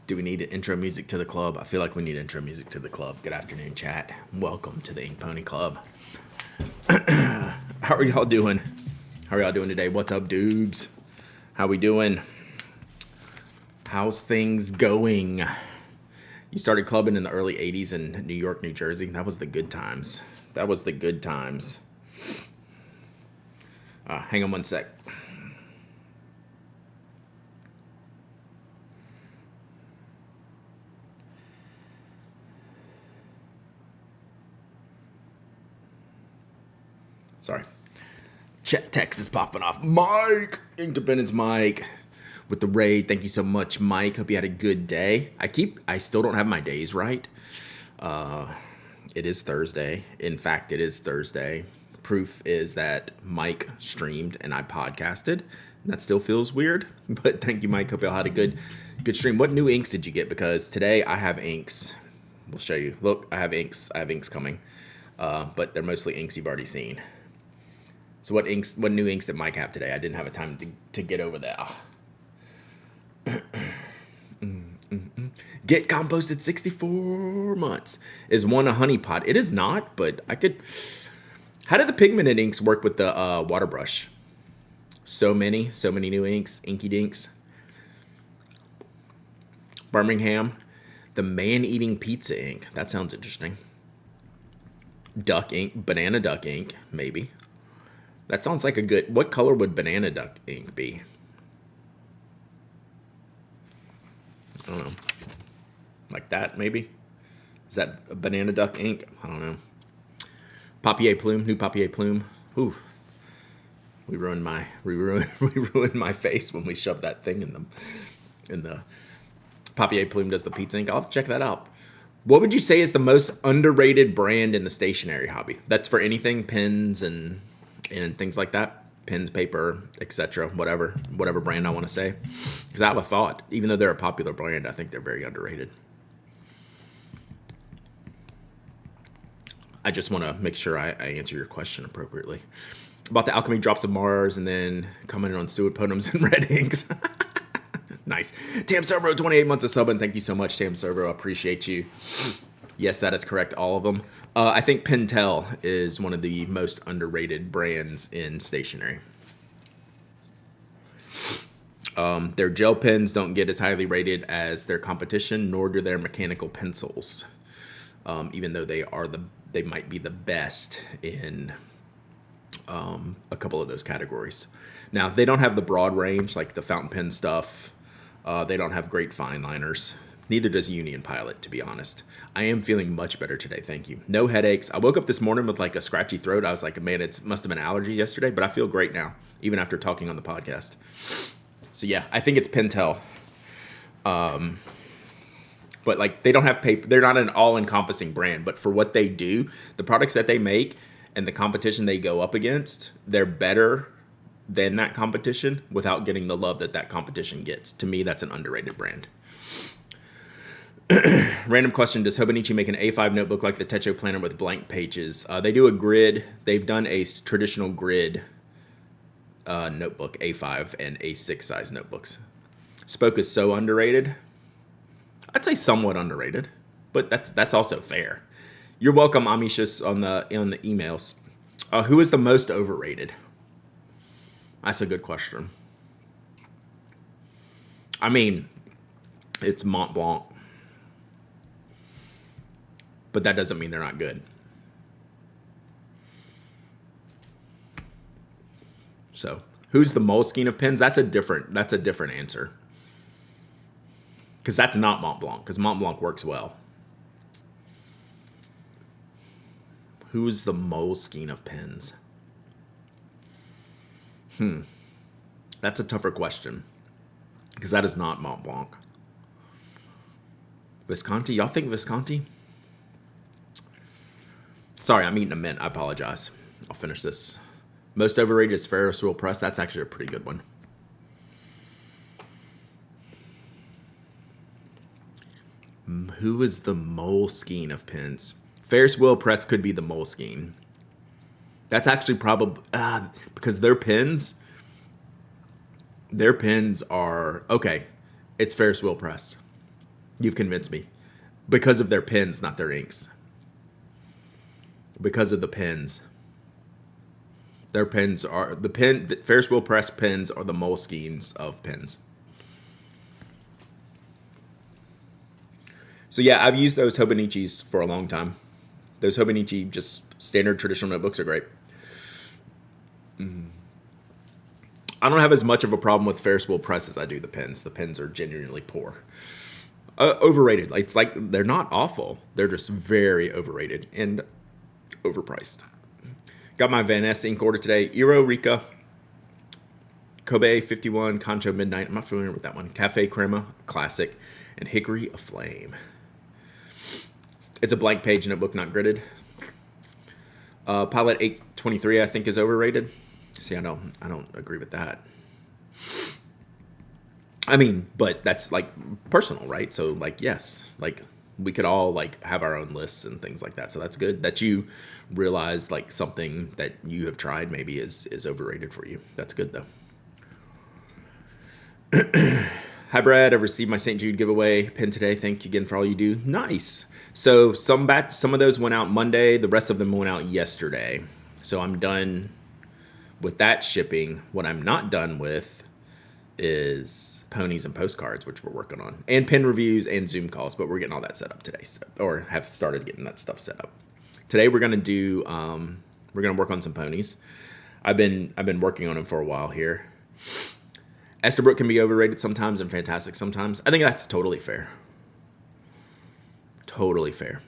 Do we need intro music to the club? I feel like we need intro music to the club. Good afternoon, chat. Welcome to the Ink Pony Club. How are y'all doing? How are y'all doing today? What's up, dudes? How we doing? How's things going? You started clubbing in the early 80s in New York, New Jersey. That was the good times. That was the good times. Hang on one sec. Sorry. Chat text is popping off. Mike! Independence Mike with the raid. Thank you so much, Mike. Hope you had a good day. I still don't have my days right. It is Thursday. In fact, it is Thursday. Proof is that Mike streamed and I podcasted. That still feels weird, but thank you, Mike. Hope y'all had a good stream. What new inks did you get? Because today I have inks. We'll show you. Look, I have inks. I have inks coming, but they're mostly inks you've already seen. So what new inks did Mike have today? I didn't have a time to get over that. Get composted 64 months. Is one a honey pot? It is not, but I could. How did the pigmented inks work with the water brush? So many new inks, inky dinks. Birmingham, the man-eating pizza ink. That sounds interesting. Duck ink, banana duck ink, maybe. That sounds like a good... What color would banana duck ink be? I don't know. Like that, maybe? Is that a banana duck ink? I don't know. Papier Plume, new Papier Plume. Ooh. We ruined my face when we shoved that thing in the Papier Plume does the pizza ink. I'll have to check that out. What would you say is the most underrated brand in the stationery hobby? That's for anything, pens and things like that, pens, paper, etc., whatever brand I want to say. Because I have a thought. Even though they're a popular brand, I think they're very underrated. I just want to make sure I answer your question appropriately. About the Alchemy Drops of Mars, and then commenting on Stuart Podums and red inks. Nice. Tam Servo, 28 months of sub, and thank you so much, Tam Servo. I appreciate you. Yes, that is correct. All of them. I think Pentel is one of the most underrated brands in stationery. Their gel pens don't get as highly rated as their competition, nor do their mechanical pencils. Even though they might be the best in a couple of those categories. Now, they don't have the broad range like the fountain pen stuff. They don't have great fine liners. Neither does Union Pilot, to be honest. I am feeling much better today, thank you. No headaches. I woke up this morning with like a scratchy throat. I was like, man, it must have been allergy yesterday, but I feel great now, even after talking on the podcast. So yeah, I think it's Pentel. But like they don't have paper. They're not an all-encompassing brand, but for what they do, the products that they make and the competition they go up against, they're better than that competition without getting the love that competition gets. To me, that's an underrated brand. Random question, does Hobonichi make an A5 notebook like the Techo Planner with blank pages? They do a grid. They've done a traditional grid notebook, A5 and A6 size notebooks. Spoke is so underrated. I'd say somewhat underrated, but that's also fair. You're welcome, Amishus, on the emails. Who is the most overrated? That's a good question. I mean, it's Mont Blanc. But that doesn't mean they're not good. So, who's the Moleskine of pens? That's a different answer. Because that's not Mont Blanc, because Mont Blanc works well. Who's the Moleskine of pens? That's a tougher question. Because that is not Mont Blanc. Visconti? Y'all think Visconti? Sorry, I'm eating a mint. I apologize. I'll finish this. Most overrated is Ferris Wheel Press. That's actually a pretty good one. Who is the Moleskine of pens? Ferris Wheel Press could be the Moleskine. That's actually probably because their pens are okay. It's Ferris Wheel Press. You've convinced me. Because of their pens, not their inks. Because of the pens. Their pens are the Ferris wheel press pens are the Moleskines of pens. So yeah, I've used those Hobonichis for a long time. Those Hobonichi just standard traditional notebooks are great. I don't have as much of a problem with Ferris wheel press as I do the pens. The pens are genuinely poor. Overrated. It's like they're not awful. They're just very overrated and overpriced. Got my Van Ness ink order today. Eero Rika, Kobe 51, Concho Midnight. I'm not familiar with that one. Cafe Crema, classic, and Hickory Aflame. It's a blank page notebook, not gridded. Pilot 823, I think, is overrated. See, I don't agree with that. I mean, but that's like personal, right? So like, yes, like we could all like have our own lists and things like that. So that's good that you realize like something that you have tried maybe is overrated for you. That's good though. Hi Brad, I received my St. Jude giveaway pin today. Thank you again for all you do. Nice. So some of those went out Monday. The rest of them went out yesterday. So I'm done with that shipping. What I'm not done with is ponies and postcards, which we're working on, and pin reviews and Zoom calls, but we're getting all that set up today, or have started getting that stuff set up. Today we're gonna do we're gonna work on some ponies. I've been working on them for a while here. Esterbrook can be overrated sometimes and fantastic sometimes. I think that's totally fair. Totally fair.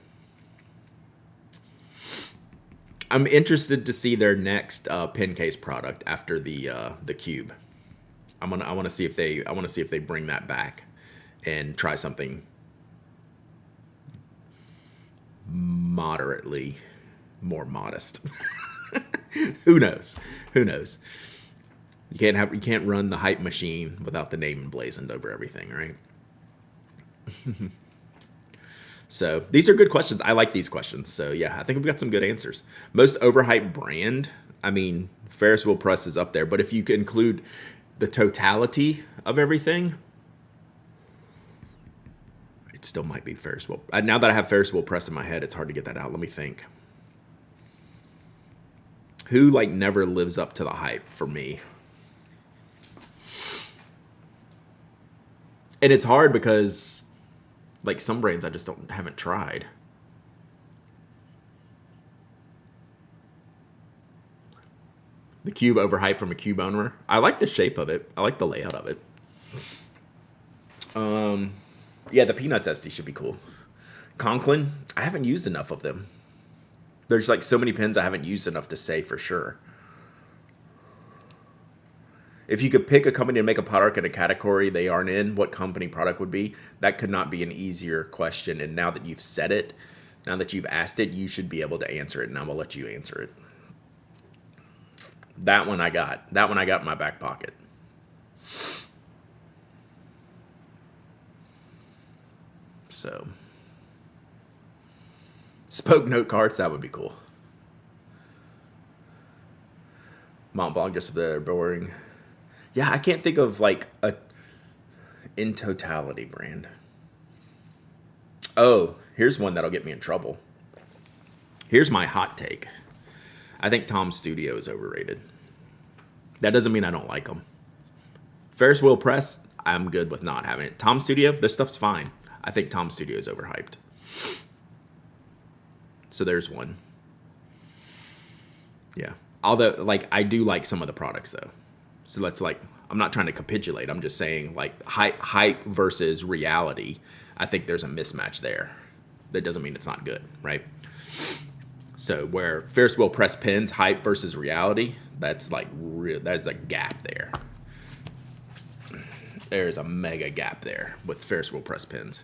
I'm interested to see their next pin case product after the Cube. I want to see if they bring that back and try something moderately more modest. Who knows? You can't run the hype machine without the name emblazoned over everything, right? So these are good questions. I like these questions. So yeah, I think we've got some good answers. Most overhyped brand. I mean, Ferris wheel press is up there, but if you could include the totality of everything, it still might be Ferris wheel. Now that I have Ferris wheel press in my head, it's hard to get that out. Let me think. Who like never lives up to the hype for me? And it's hard because like some brands I just haven't tried. The Cube overhyped from a Cube owner. I like the shape of it. I like the layout of it. Yeah, the Peanuts SD should be cool. Conklin, I haven't used enough of them. There's like so many pens I haven't used enough to say for sure. If you could pick a company to make a product in a category they aren't in, what company product would be? That could not be an easier question. And now that you've said it, now that you've asked it, you should be able to answer it. And I'm going to let you answer it. That one I got in my back pocket. So, spoke note cards, that would be cool. Mont Blanc, just the boring. Yeah, I can't think of like a in totality brand. Oh, here's one that'll get me in trouble. Here's my hot take. I think Tom Studio is overrated. That doesn't mean I don't like them. Ferris wheel press, I'm good with not having it. Tom Studio, this stuff's fine. I think Tom Studio is overhyped. So there's one. Yeah. Although, like, I do like some of the products, though. So that's like, I'm not trying to capitulate. I'm just saying, like, hype versus reality. I think there's a mismatch there. That doesn't mean it's not good, right? So where Ferris wheel press pins, hype versus reality, that's like there's a gap there. There's a mega gap there with Ferris wheel press pins.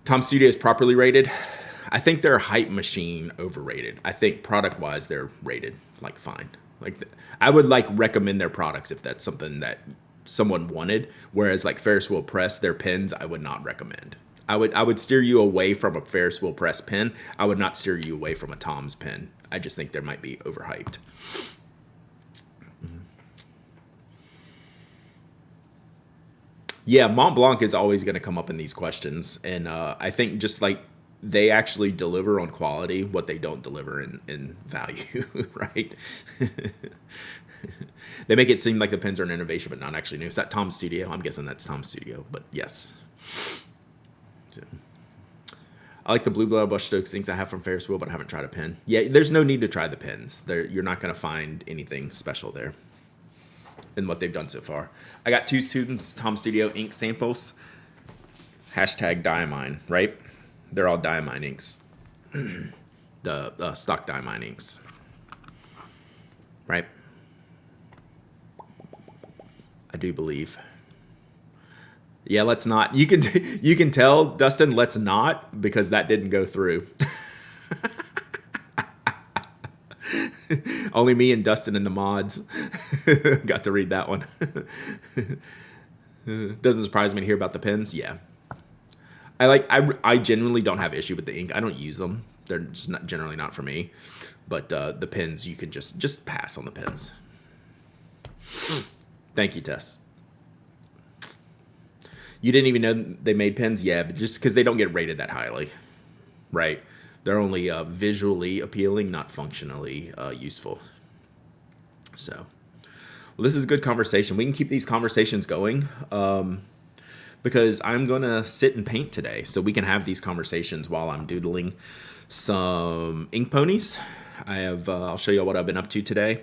Tom Studio is properly rated. I think their hype machine overrated. I think product wise they're rated like fine. Like I would like recommend their products if that's something that someone wanted. Whereas like Ferris wheel press, their pins I would not recommend. I would steer you away from a Ferris wheel press pen. I would not steer you away from a Tom's pen. I just think they might be overhyped. Yeah, Mont Blanc is always going to come up in these questions, and I think just like they actually deliver on quality what they don't deliver in value, right? They make it seem like the pens are an innovation, but not actually new. Is that Tom's Studio? I'm guessing that's Tom's Studio, but yes. I like the Blue Blood Brushstrokes inks I have from Ferris Wheel, but I haven't tried a pen. Yeah, there's no need to try the pens. You're not going to find anything special there in what they've done so far. I got 2 students, Tom Studio ink samples. Hashtag Diamine, right? They're all Diamine inks. the stock Diamine inks. Right? I do believe. Yeah, let's not. You can tell, Dustin, let's not, because that didn't go through. Only me and Dustin and the mods got to read that one. Doesn't surprise me to hear about the pens. Yeah. I genuinely don't have issue with the ink. I don't use them. They're just not, generally not for me. But the pens, you can just pass on the pens. Thank you, Tess. You didn't even know they made pens? Yeah, but just because they don't get rated that highly, right? They're only visually appealing, not functionally useful. So, well, this is a good conversation. We can keep these conversations going because I'm going to sit and paint today. So we can have these conversations while I'm doodling some ink ponies. I'll show you what I've been up to today.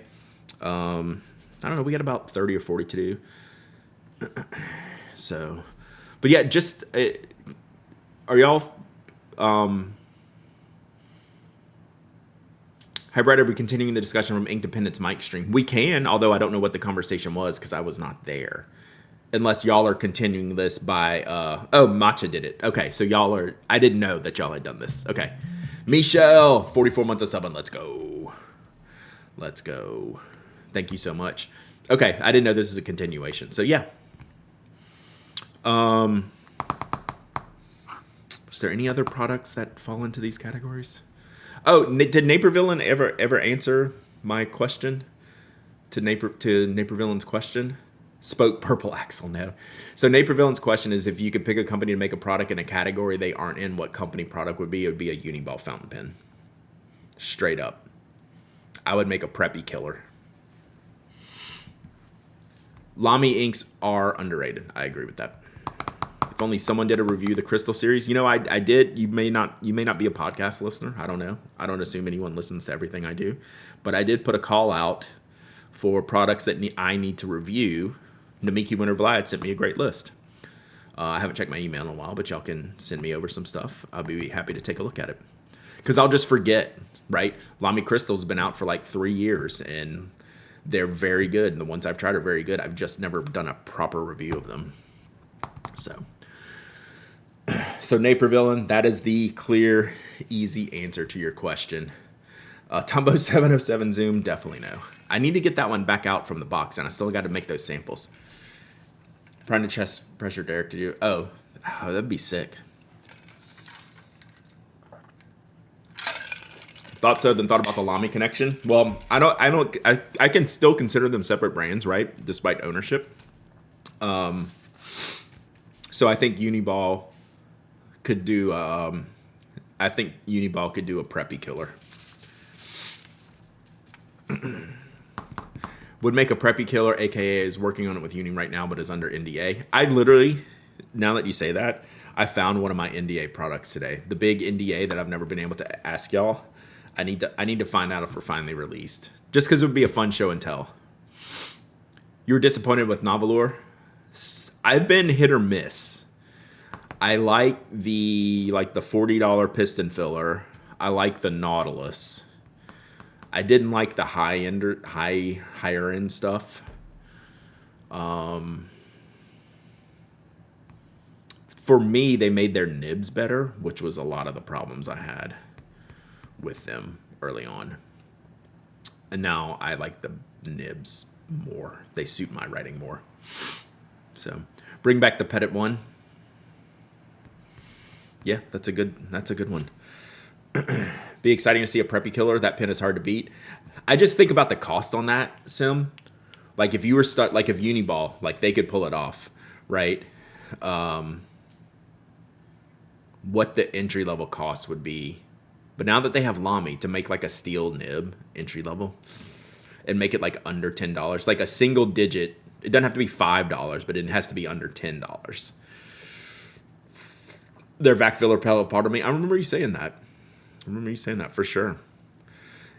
I don't know. We got about 30 or 40 to do. So... But yeah, just are y'all? Hi, Brett. Are we continuing the discussion from Ink Dependence Mike stream? We can, although I don't know what the conversation was because I was not there. Unless y'all are continuing this by Matcha did it. Okay, so y'all are. I didn't know that y'all had done this. Okay, Michelle, 44 months of subbing. Let's go. Let's go. Thank you so much. Okay, I didn't know this is a continuation. So yeah. Is there any other products that fall into these categories? Oh, did Naperville ever answer my question? To Naperville's question? Spoke Purple Axle, no. So Naperville's question is, if you could pick a company to make a product in a category they aren't in, what company product would be? It would be a Uniball fountain pen. Straight up. I would make a preppy killer. Lamy inks are underrated. I agree with that. If only someone did a review of the Crystal series. You know, I did. You may not be a podcast listener. I don't know. I don't assume anyone listens to everything I do. But I did put a call out for products that I need to review. Namiki Winter Vlad sent me a great list. I haven't checked my email in a while, but y'all can send me over some stuff. I'll be happy to take a look at it. Because I'll just forget, right? Lamy Crystal's been out for like 3 years, and they're very good. And the ones I've tried are very good. I've just never done a proper review of them. So Naperville, that is the clear, easy answer to your question. Tumbo 707 Zoom, definitely no. I need to get that one back out from the box, and I still got to make those samples. Trying to chest pressure Derek to do. Oh, that'd be sick. Thought so, then thought about the Lamy connection. Well, I can still consider them separate brands, right? Despite ownership. So I think Uniball could do. I think Uniball could do a preppy killer. Would make a preppy killer, aka is working on it with Uni right now, but is under NDA. I literally, now that you say that, I found one of my NDA products today. The big NDA that I've never been able to ask y'all. I need to find out if we're finally released. Just because it would be a fun show and tell. You were disappointed with Novolure? I've been hit or miss. I like the $40 piston filler. I like the Nautilus. I didn't like the higher end stuff. For me, they made their nibs better, which was a lot of the problems I had with them early on. And now I like the nibs more. They suit my writing more. So bring back the Pettit one. Yeah, that's a good one. Be exciting to see a preppy killer. That pen is hard to beat. I just think about the cost on that, Sim. Like if you were if Uniball, like they could pull it off, right? what the entry level cost would be. But now that they have Lamy to make like a steel nib entry level and make it like under $10, like a single digit, it doesn't have to be $5, but it has to be under $10. Their vac filler pellet, pardon me. I remember you saying that. For sure.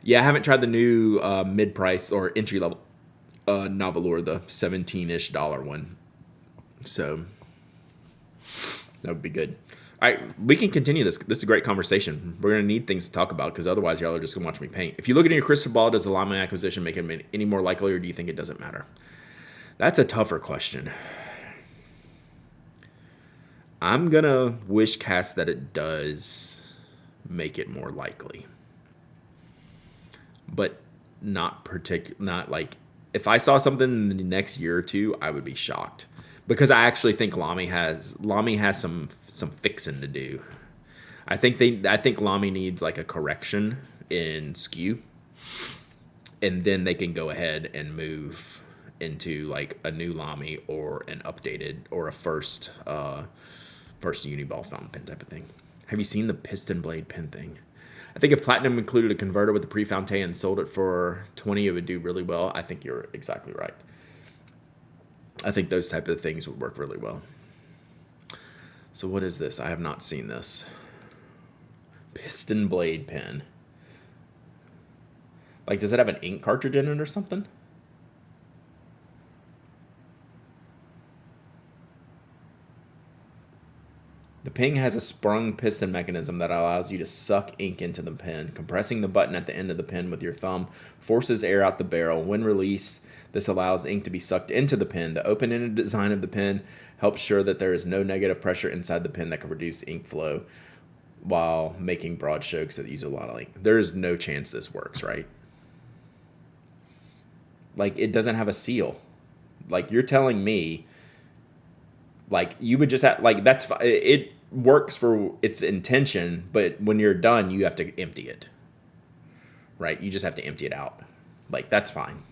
Yeah, I haven't tried the new mid price or entry level Navalor, the 17-ish dollar one. So that would be good. All right, we can continue this. This is a great conversation. We're going to need things to talk about because otherwise y'all are just going to watch me paint. If you look at your crystal ball, does the Lamy acquisition make it any more likely, or do you think it doesn't matter? That's a tougher question. I'm going to wish cast that it does make it more likely. But not like, if I saw something in the next year or two, I would be shocked. Because I actually think Lamy has some fixing to do. I think Lamy needs like a correction in skew, and then they can go ahead and move into like a new Lamy or an updated or a first Uniball fountain pen type of thing. Have you seen the piston blade pen thing? I think if Platinum included a converter with the pre-fountain and sold it for $20, it would do really well. I think you're exactly right. I think those type of things would work really well. So what is this? I have not seen this. Piston blade pen. Like, does it have an ink cartridge in it or something? The Ping has a sprung piston mechanism that allows you to suck ink into the pen. Compressing the button at the end of the pen with your thumb forces air out the barrel. When released, this allows ink to be sucked into the pen. The open-ended design of the pen helps sure that there is no negative pressure inside the pen that can reduce ink flow while making broad strokes that use a lot of ink. There's no chance this works, right? Like, it doesn't have a seal. Like, you're telling me, like, you would just have, like, that's, it works for its intention, but when you're done, you have to empty it. Right? You just have to empty it out. Like, that's fine.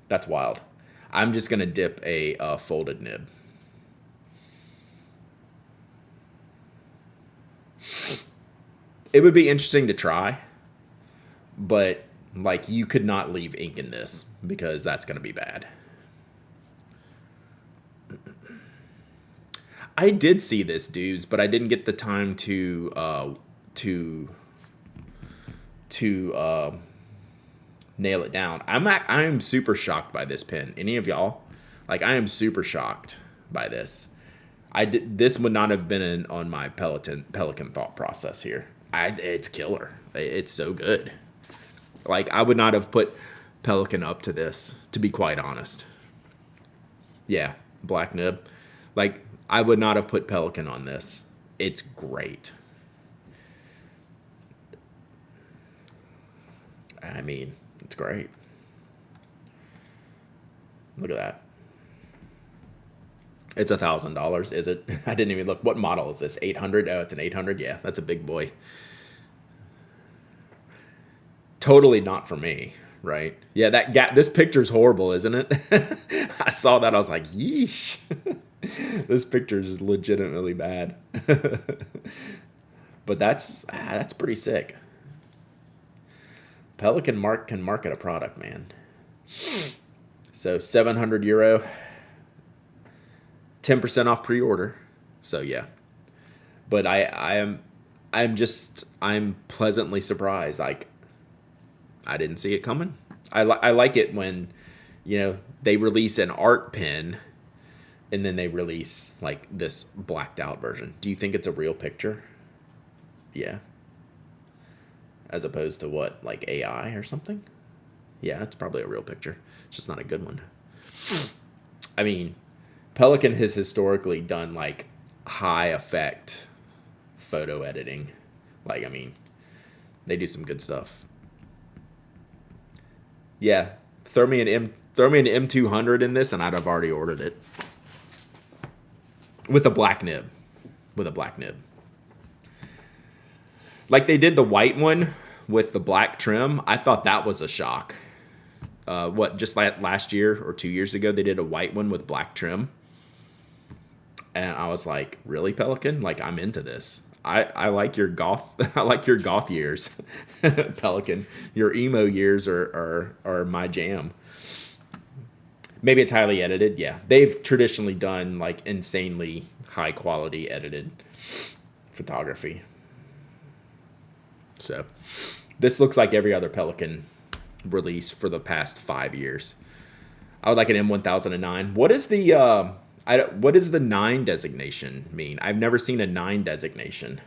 That's wild. I'm just going to dip a folded nib. It would be interesting to try, but like, you could not leave ink in this because that's going to be bad. I did see this, dudes, but I didn't get the time to nail it down. I'm super shocked by this pen. Any of y'all? Like, I am super shocked by this. This would not have been on my Pelican thought process here. It's killer. It's so good. Like, I would not have put Pelican up to this, to be quite honest. Yeah, black nib. Like, I would not have put Pelican on this. It's great. I mean, it's great. Look at that. It's $1,000, is it? I didn't even look. What model is this? 800? Oh, it's an 800? Yeah, that's a big boy. Totally not for me, right? Yeah, this picture's horrible, isn't it? I saw that. I was like, yeesh. This picture is legitimately bad. But that's pretty sick. Pelican can market a product, man. So €700, 10% off pre-order. So yeah. But I'm pleasantly surprised. Like, I didn't see it coming. I like it when, they release an art pen and then they release like this blacked out version. Do you think it's a real picture? Yeah. As opposed to what, like AI or something? Yeah, it's probably a real picture. It's just not a good one. I mean, Pelican has historically done like high effect photo editing. Like, I mean, they do some good stuff. Yeah, throw me an M200 in this, and I'd have already ordered it with a black nib. Like they did the white one with the black trim. I thought that was a shock. Just like last year or 2 years ago, they did a white one with black trim. And I was like, really, Pelican? Like, I'm into this. I like your goth I like your goth years, Pelican. Your emo years are my jam. Maybe it's highly edited. Yeah, they've traditionally done like insanely high quality edited photography. So this looks like every other Pelican release for the past 5 years. I would like an M1009. What is the what does the 9 designation mean? I've never seen a 9 designation.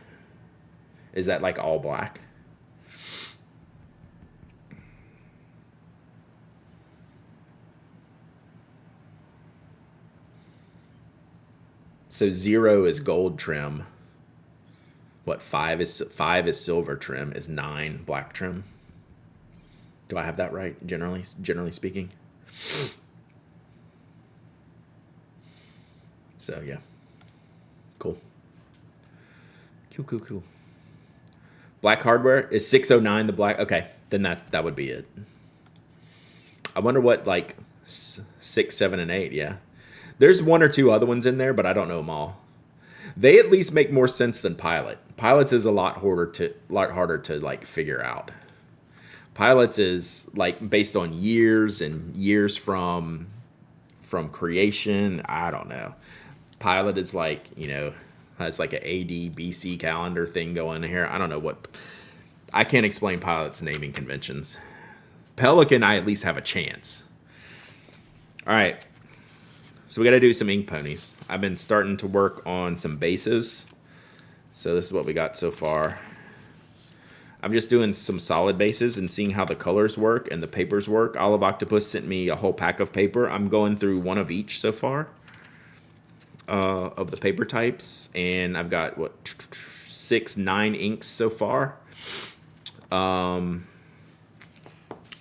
Is that like all black? So 0 is gold trim. What 5 is silver trim. Is 9 black trim? Do I have that right? Generally speaking. So yeah, cool. Cool. Black hardware is 609 the black. Okay, then that would be it. I wonder what like 6, 7, and 8. Yeah, there's one or two other ones in there, but I don't know them all. They at least make more sense than Pilot. Pilots is a lot harder to like figure out. Pilots is like based on years and years from creation. I don't know. Pilot is like, has like an AD BC calendar thing going here. I don't know what. I can't explain Pilot's naming conventions. Pelican, I at least have a chance. All right. So we got to do some ink ponies. I've been starting to work on some bases. So this is what we got so far. I'm just doing some solid bases and seeing how the colors work and the papers work. Olive Octopus sent me a whole pack of paper. I'm going through one of each so far of the paper types. And I've got, 6, 9 inks so far.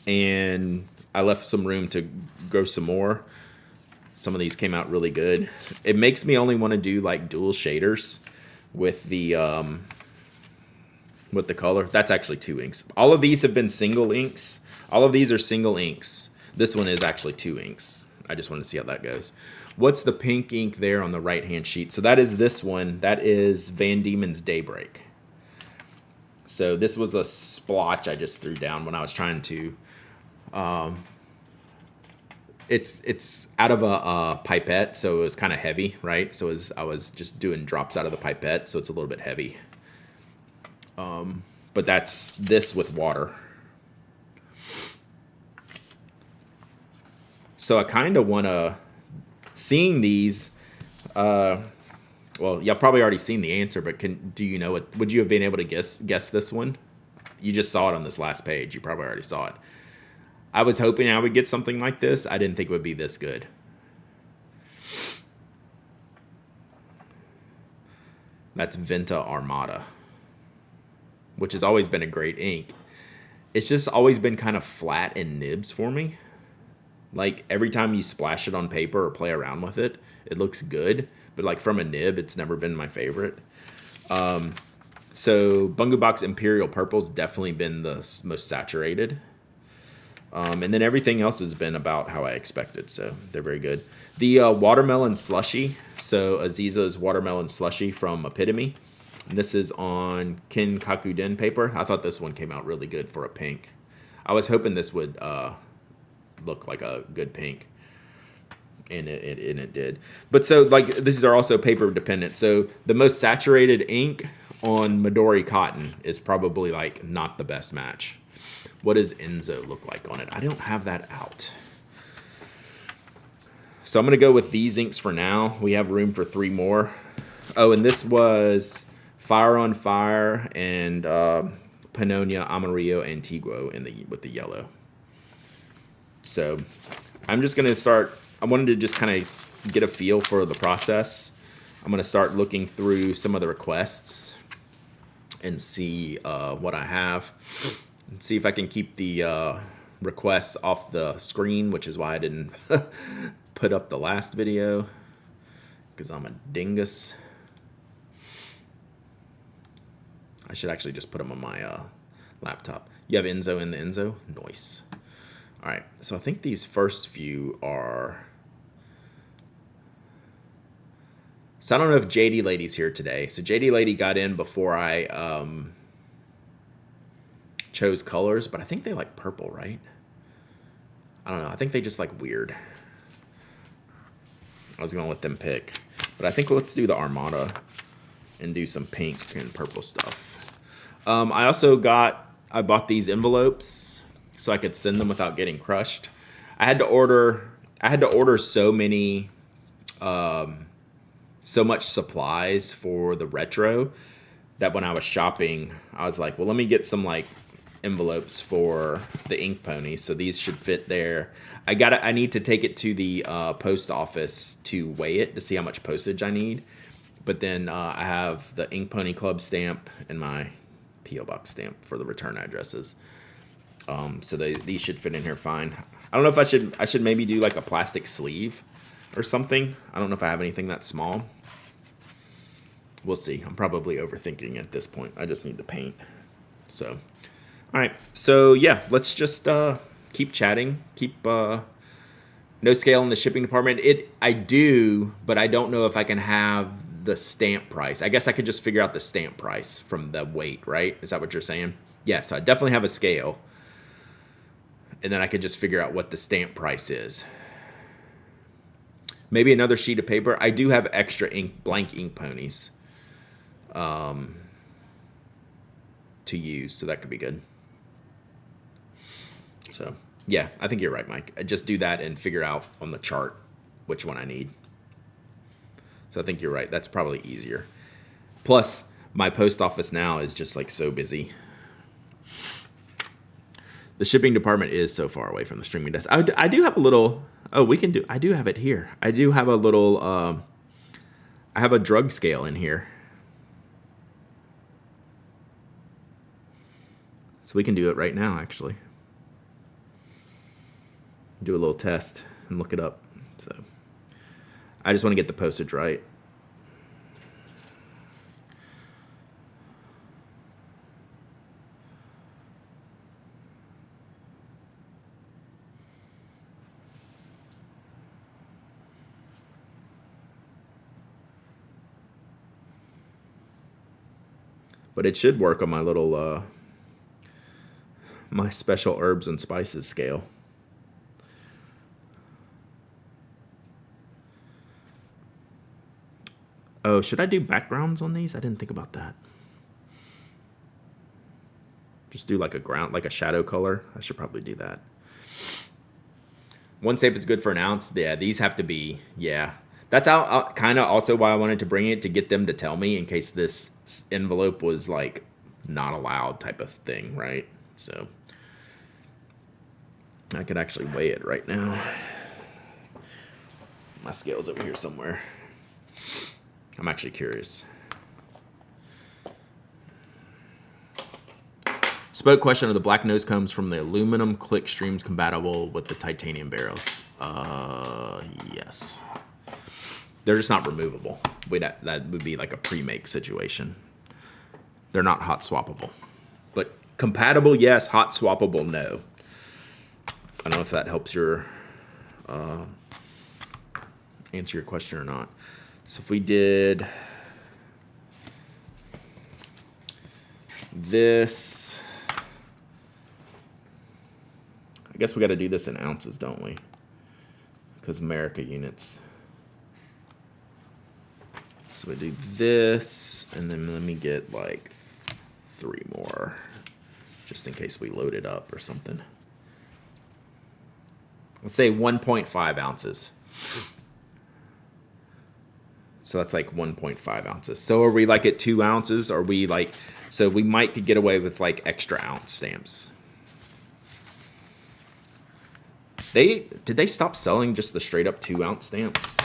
And I left some room to grow some more. Some of these came out really good. It makes me only want to do like dual shaders with the color. That's actually 2 inks. All of these have been single inks. All of these are single inks. This one is actually 2 inks. I just wanted to see how that goes. What's the pink ink there on the right-hand sheet? So that is this one. That is Van Diemen's Daybreak. So this was a splotch I just threw down when I was trying to. It's out of a pipette, so it was kind of heavy, right? So I was just doing drops out of the pipette, so it's a little bit heavy. But that's this with water. So I kind of want to, seeing these, well, y'all probably already seen the answer, but do you know what, would you have been able to guess this one? You just saw it on this last page. You probably already saw it. I was hoping I would get something like this. I didn't think it would be this good. That's Venta Armada, which has always been a great ink. It's just always been kind of flat in nibs for me. Like every time you splash it on paper or play around with it, it looks good. But like from a nib, it's never been my favorite. So Bungu Box Imperial Purple's definitely been the most saturated. And then everything else has been about how I expected, so they're very good. The watermelon slushy, so Aziza's watermelon slushy from Epitome. And this is on Kinkakuden paper. I thought this one came out really good for a pink. I was hoping this would look like a good pink, and it did. But so like these are also paper dependent. So the most saturated ink on Midori cotton is probably like not the best match. What does Enzo look like on it? I don't have that out. So I'm going to go with these inks for now. We have room for 3 more. Oh, and this was Fire on Fire and Pannonia Amarillo Antiguo with the yellow. So I'm just going to start. I wanted to just kind of get a feel for the process. I'm going to start looking through some of the requests and see what I have. And see if I can keep the requests off the screen, which is why I didn't put up the last video, because I'm a dingus. I should actually just put them on my laptop. You have Enzo in the Enzo? Nice. All right, so I think these first few are... So I don't know if JD Lady's here today. So JD Lady got in before I chose colors, but I think they like purple, right? I don't know. I think they just like weird. I was gonna let them pick, but I think let's do the Armada and do some pink and purple stuff. I bought these envelopes so I could send them without getting crushed. I had to order so many, so much supplies for the retro that when I was shopping, I was like, well, let me get some like envelopes for the ink ponies. So these should fit there. I need to take it to the post office to weigh it to see how much postage I need. But then I have the Ink Pony Club stamp and my P.O. Box stamp for the return addresses. So these should fit in here fine. I don't know if I should maybe do like a plastic sleeve or something. I don't know if I have anything that small. We'll see. I'm probably overthinking at this point. I just need to paint. So, all right. So yeah, let's just keep chatting. Keep no scale in the shipping department. I do, but I don't know if I can have the stamp price. I guess I could just figure out the stamp price from the weight, right? Is that what you're saying? Yeah, so I definitely have a scale. And then I could just figure out what the stamp price is. Maybe another sheet of paper. I do have extra blank ink ponies to use, so that could be good. So, yeah, I think you're right, Mike. I just do that and figure out on the chart which one I need. So I think you're right. That's probably easier. Plus, my post office now is just like so busy. The shipping department is so far away from the streaming desk. I do have a little. Oh, I do have it here. I do have a little. I have a drug scale in here. So we can do it right now, actually. Do a little test and look it up. So I just want to get the postage right. But it should work on my little, my special herbs and spices scale. Oh, should I do backgrounds on these? I didn't think about that. Just do like a ground, like a shadow color. I should probably do that. One tape is good for an ounce. Yeah, these have to be, yeah. That's kind of also why I wanted to bring it, to get them to tell me in case this envelope was like not allowed type of thing, right? So I could actually weigh it right now. My scale's over here somewhere. I'm actually curious. Spoke question: are the black nose combs from the aluminum click streams compatible with the titanium barrels? Yes. They're just not removable. That would be like a pre-make situation. They're not hot swappable. But compatible, yes. Hot swappable, no. I don't know if that helps your answer your question or not. So if we did this, I guess we got to do this in ounces, don't we? Because America units. So we do this, and then let me get like 3 more, just in case we load it up or something. Let's say 1.5 ounces. So that's like 1.5 ounces. So are we like at 2 ounces? Or are we like, so we might could get away with like extra ounce stamps. Did they stop selling just the straight up 2 ounce stamps?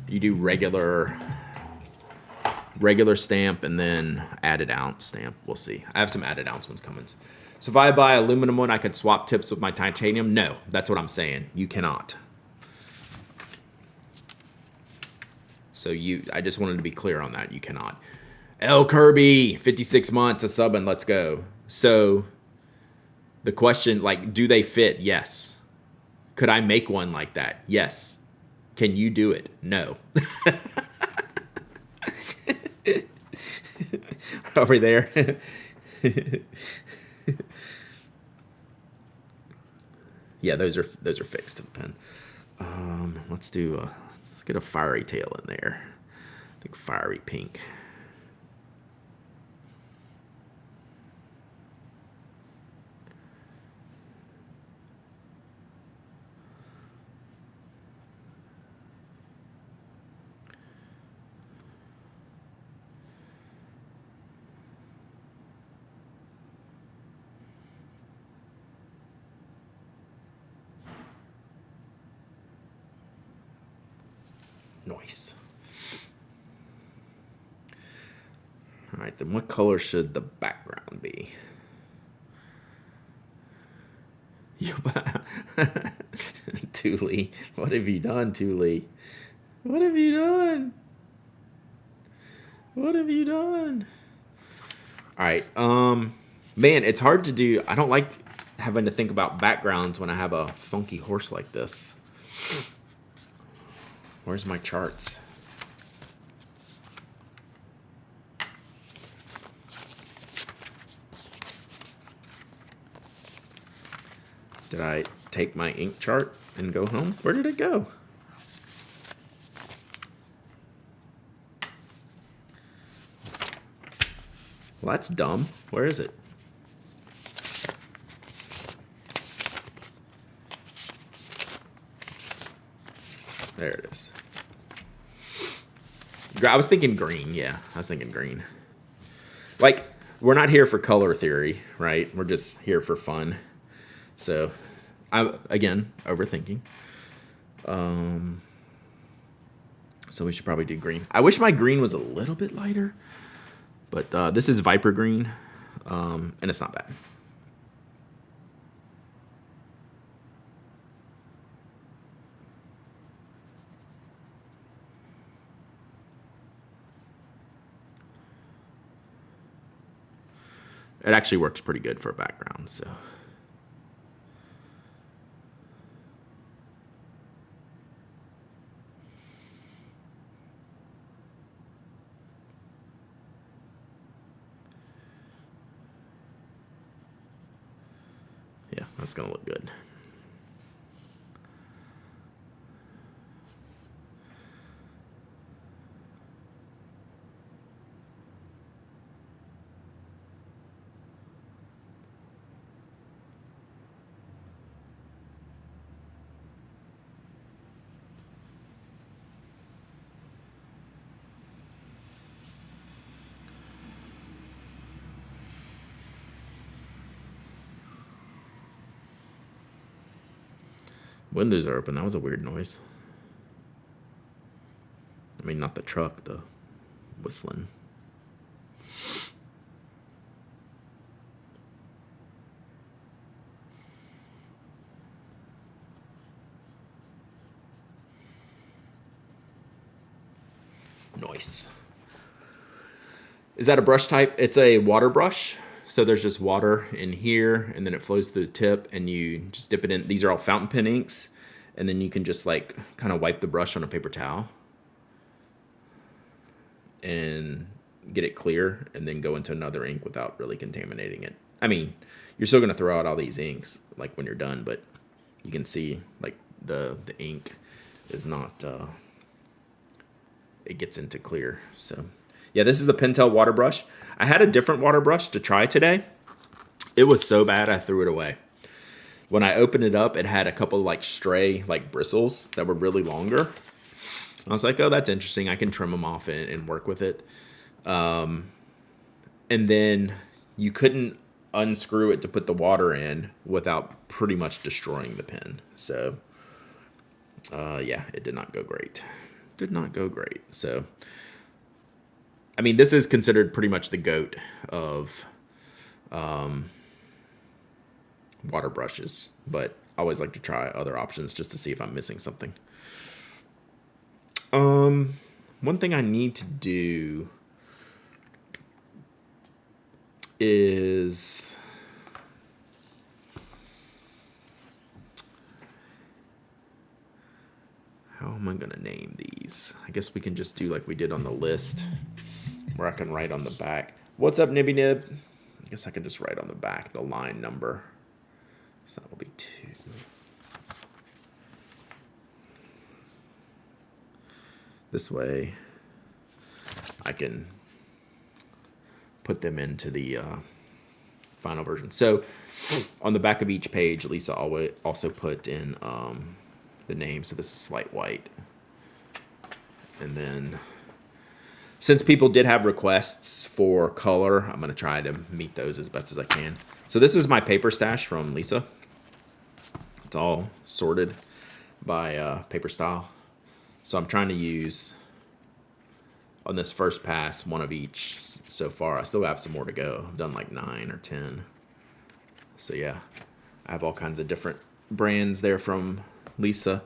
You do regular stamp and then added ounce stamp. We'll see. I have some added ounce ones coming. So if I buy aluminum one, I could swap tips with my titanium? No, that's what I'm saying. You cannot. So I just wanted to be clear on that. You cannot. L Kirby, 56 months, a sub, and let's go. So the question, like, do they fit? Yes. Could I make one like that? Yes. Can you do it? No. Over there. Yeah, those are fixed to the pen. Let's get a fiery tail in there. I think fiery pink. Nice. All right, then what color should the background be? Thule, what have you done, Thule? What have you done? What have you done? All right, man, it's hard to do. I don't like having to think about backgrounds when I have a funky horse like this. Where's my charts? Did I take my ink chart and go home? Where did it go? Well, that's dumb. Where is it? There it is. I was thinking green. Yeah, I was thinking green. Like, we're not here for color theory, right? We're just here for fun. So, again, overthinking. So we should probably do green. I wish my green was a little bit lighter, but this is Viper green, and it's not bad. It actually works pretty good for a background, so. Yeah, that's gonna look good. Windows are open. That was a weird noise. I mean, not the truck, the whistling. Nice. Is that a brush type? It's a water brush. So there's just water in here, and then it flows through the tip, and you just dip it in. These are all fountain pen inks, and then you can just like kind of wipe the brush on a paper towel and get it clear, and then go into another ink without really contaminating it. I mean, you're still gonna throw out all these inks like when you're done, but you can see like the ink is not. It gets into clear. So yeah, this is the Pentel water brush. I had a different water brush to try today. It was so bad I threw it away. When I opened it up, it had a couple like stray like bristles that were really longer. I was like, oh, that's interesting. I can trim them off and work with it. And then you couldn't unscrew it to put the water in without pretty much destroying the pen. So yeah, it did not go great. Did not go great. So I mean, this is considered pretty much the GOAT of water brushes, but I always like to try other options just to see if I'm missing something. One thing I need to do is how am I gonna name these? I guess we can just do like we did on the list where I can write on the back. What's up, Nibby Nib? I guess I can just write on the back the line number. So that will be 2. This way, I can put them into the final version. So on the back of each page, Lisa also put in the name. So this is Slight White. And then, since people did have requests for color, I'm going to try to meet those as best as I can. So this is my paper stash from Lisa. It's all sorted by paper style. So I'm trying to use, on this first pass, one of each so far. I still have some more to go. I've done like 9 or 10. So yeah, I have all kinds of different brands there from Lisa.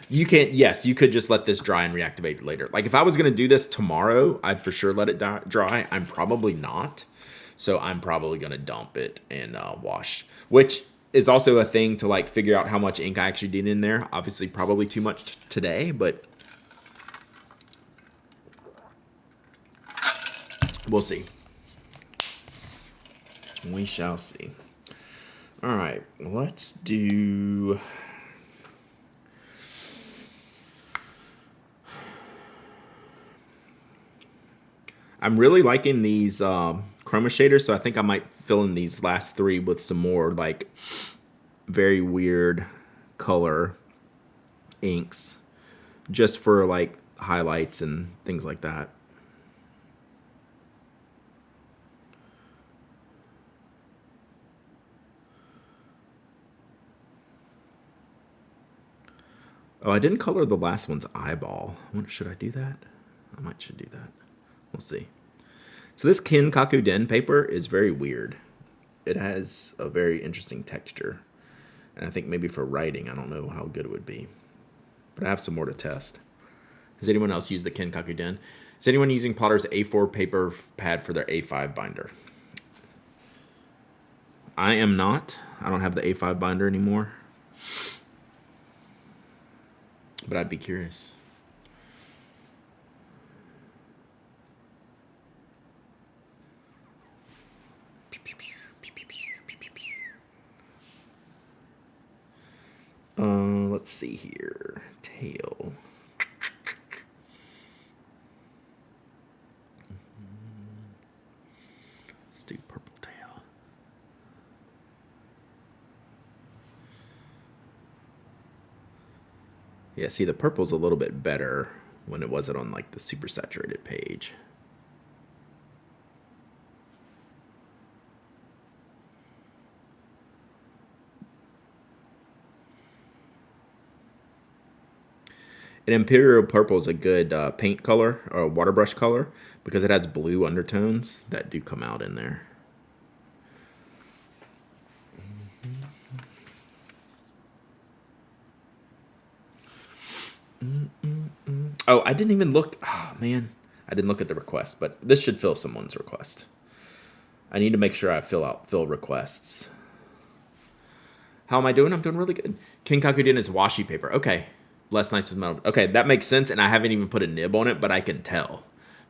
You can't, yes, you could just let this dry and reactivate it later. Like if I was going to do this tomorrow, I'd for sure let it dry. I'm probably not. So I'm probably going to dump it and wash, which is also a thing to like figure out how much ink I actually did in there. Obviously probably too much today, but we'll see. We shall see. All right, let's do... I'm really liking these chroma shaders, so I think I might fill in these last 3 with some more like very weird color inks just for like highlights and things like that. Oh, I didn't color the last one's eyeball. Should I do that? I should do that. We'll see. So this Kinkaku Den paper is very weird. It has a very interesting texture. And I think maybe for writing, I don't know how good it would be. But I have some more to test. Has anyone else used the Kinkaku Den? Is anyone using Potter's A4 paper pad for their A5 binder? I am not. I don't have the A5 binder anymore. But I'd be curious. Let's see here. Tail. Let's do purple tail. Yeah, see, the purple's a little bit better when it wasn't on like the super saturated page. And Imperial Purple is a good paint color or water brush color because it has blue undertones that do come out in there. Oh, I didn't even look. Oh, man. I didn't look at the request, but this should fill someone's request. I need to make sure I fill requests. How am I doing? I'm doing really good. Kinkaku Den is washi paper. Okay. Less nice with metal. Okay, that makes sense, and I haven't even put a nib on it, but I can tell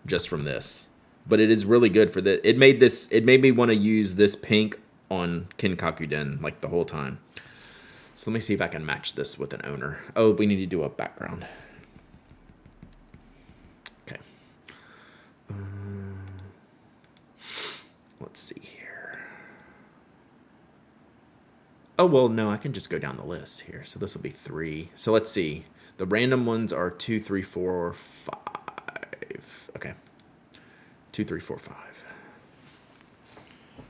just from this. But it is really good for the. It made me want to use this pink on Kinkaku Den like the whole time. So let me see if I can match this with an owner. Oh, we need to do a background. Okay. Let's see here. Oh, well, no, I can just go down the list here. So this will be 3. So let's see. The random ones are 2, 3, 4, 5. Okay. 2, 3, 4, 5.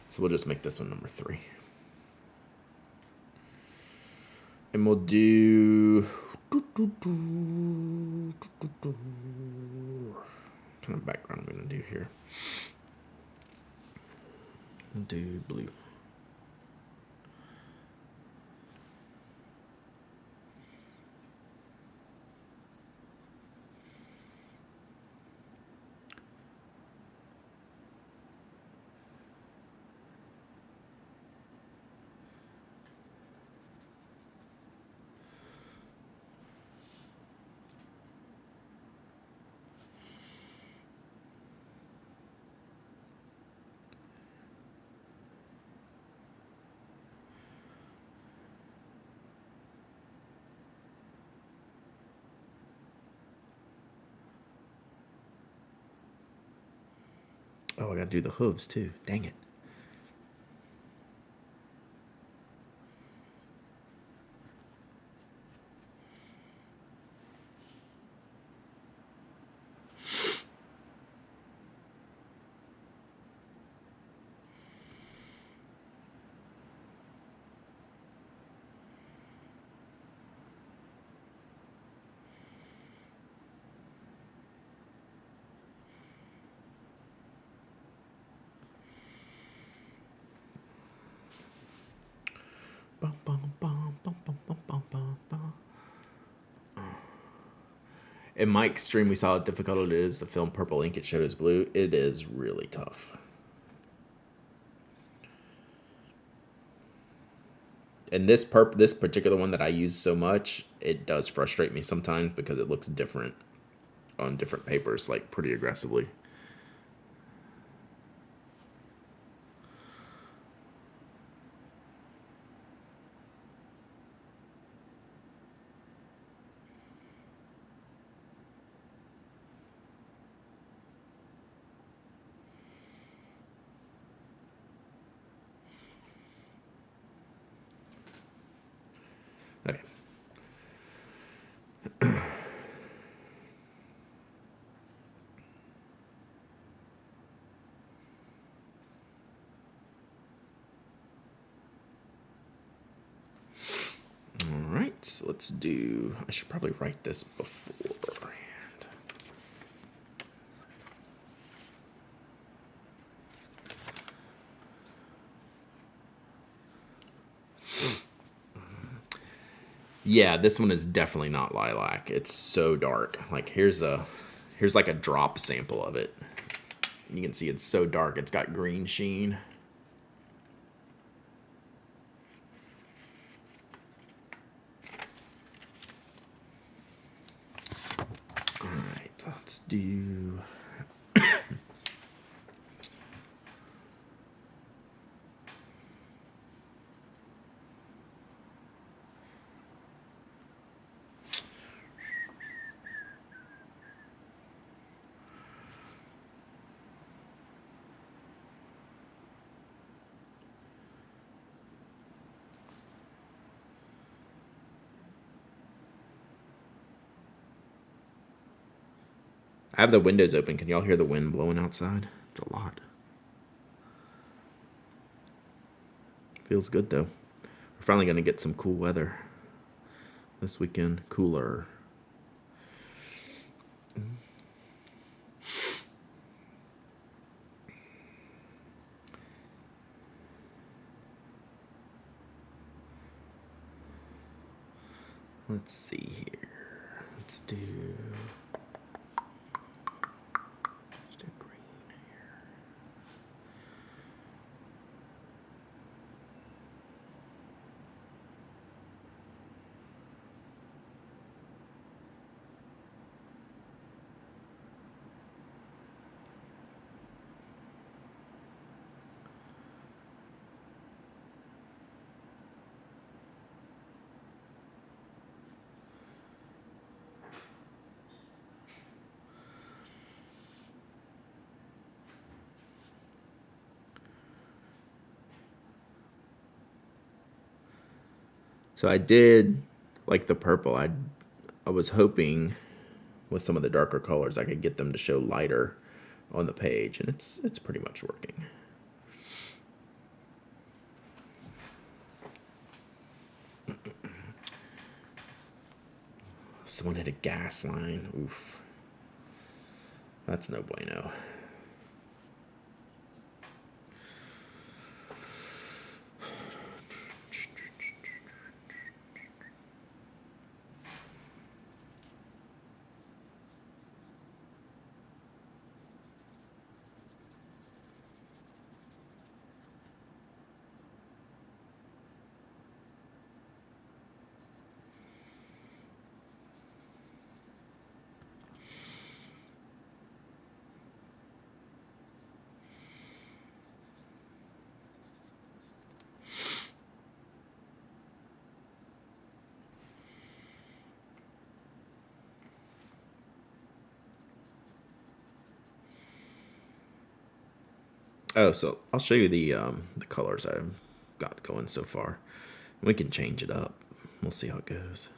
So we'll just make this one number 3. And we'll do... What kind of background I'm going to do here? We'll do blue. Oh, I gotta do the hooves too. Dang it. Bum, bum, bum, bum, bum, bum, bum, bum, bum. In Mike's stream, we saw how difficult it is to film purple ink. It showed as blue. It is really tough. And this particular one that I use so much, it does frustrate me sometimes because it looks different on different papers, like pretty aggressively. Okay. All right, so let's do. I should probably write this beforehand. Yeah, this one is definitely not lilac. It's so dark. Like here's like a drop sample of it. You can see it's so dark. It's got green sheen. All right, let's do. I have the windows open. Can y'all hear the wind blowing outside? It's a lot. Feels good though. We're finally gonna get some cool weather this weekend. Cooler. Let's see here. Let's do green here. So I did like the purple. I was hoping with some of the darker colors I could get them to show lighter on the page, and it's pretty much working. Someone hit a gas line. Oof. That's no bueno. Oh, so I'll show you the colors I've got going so far. We can change it up. We'll see how it goes.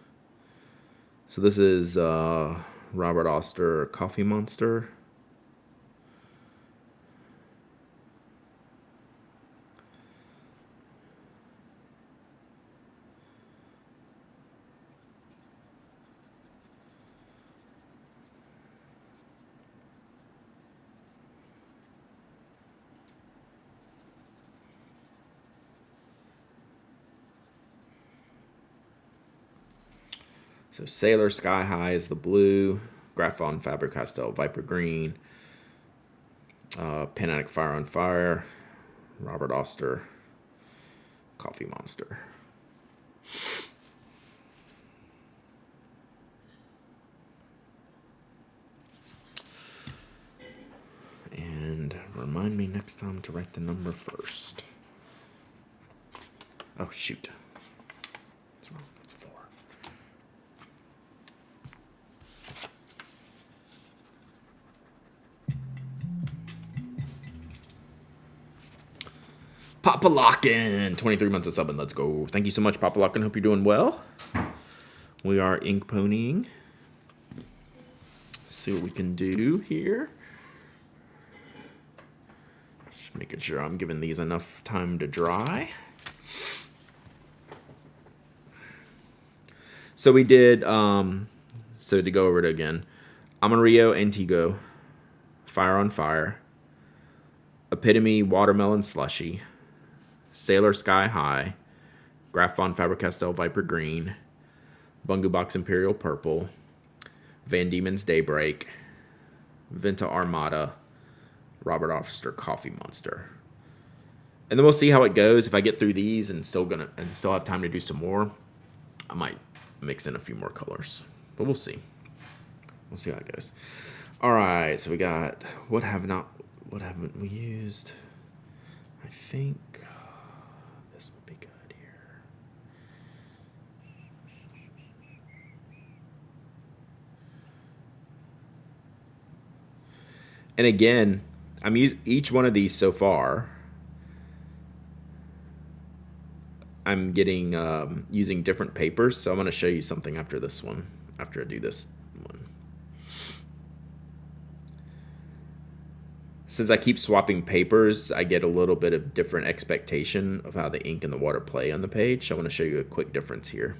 So this is Robert Oster Coffee Monster. So Sailor Sky High is the blue, Graphon Faber-Castell Viper Green, Panatic Fire on Fire, Robert Oster Coffee Monster. And remind me next time to write the number first. Oh, shoot. What's wrong? That's 4. Papa Lockin, 23 months of subbing. Let's go. Thank you so much, Papa Lockin. Hope you're doing well. We are ink ponying. See what we can do here. Just making sure I'm giving these enough time to dry. So we did, so to go over it again, Amarillo Antigo, Fire on Fire, Epitome Watermelon Slushy, Sailor Sky High, Graphon Faber-Castell Viper Green, Bungu Box Imperial Purple, Van Diemen's Daybreak, Venta Armada, Robert Oster Coffee Monster. And then we'll see how it goes. If I get through these and still have time to do some more, I might mix in a few more colors. But we'll see. We'll see how it goes. All right, so we got what haven't we used? I think this would be good here. And again, I'm using each one of these so far. I'm getting using different papers, so I'm going to show you something after this one, after I do this one. Since I keep swapping papers, I get a little bit of different expectation of how the ink and the water play on the page. So I want to show you a quick difference here.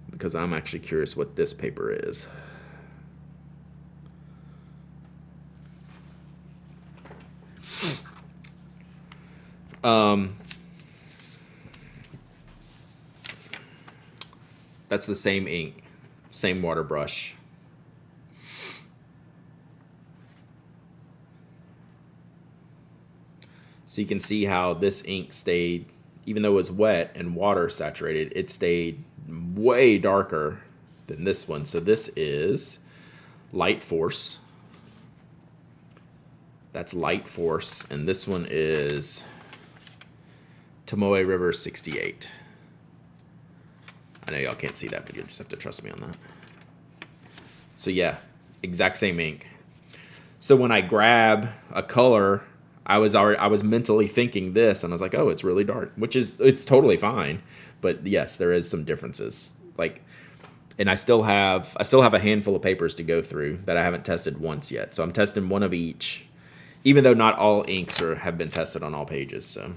Because I'm actually curious what this paper is. That's the same ink, same water brush. So you can see how this ink stayed, even though it was wet and water saturated, it stayed way darker than this one. So this is Light Force. That's Light Force. And this one is Tomoe River 68. I know y'all can't see that, but you'll just have to trust me on that. So yeah, exact same ink. So when I grab a color, I was mentally thinking this, and I was like, oh, it's really dark, it's totally fine. But yes, there is some differences. Like, and I still have a handful of papers to go through that I haven't tested once yet. So I'm testing one of each, even though not all inks have been tested on all pages. So.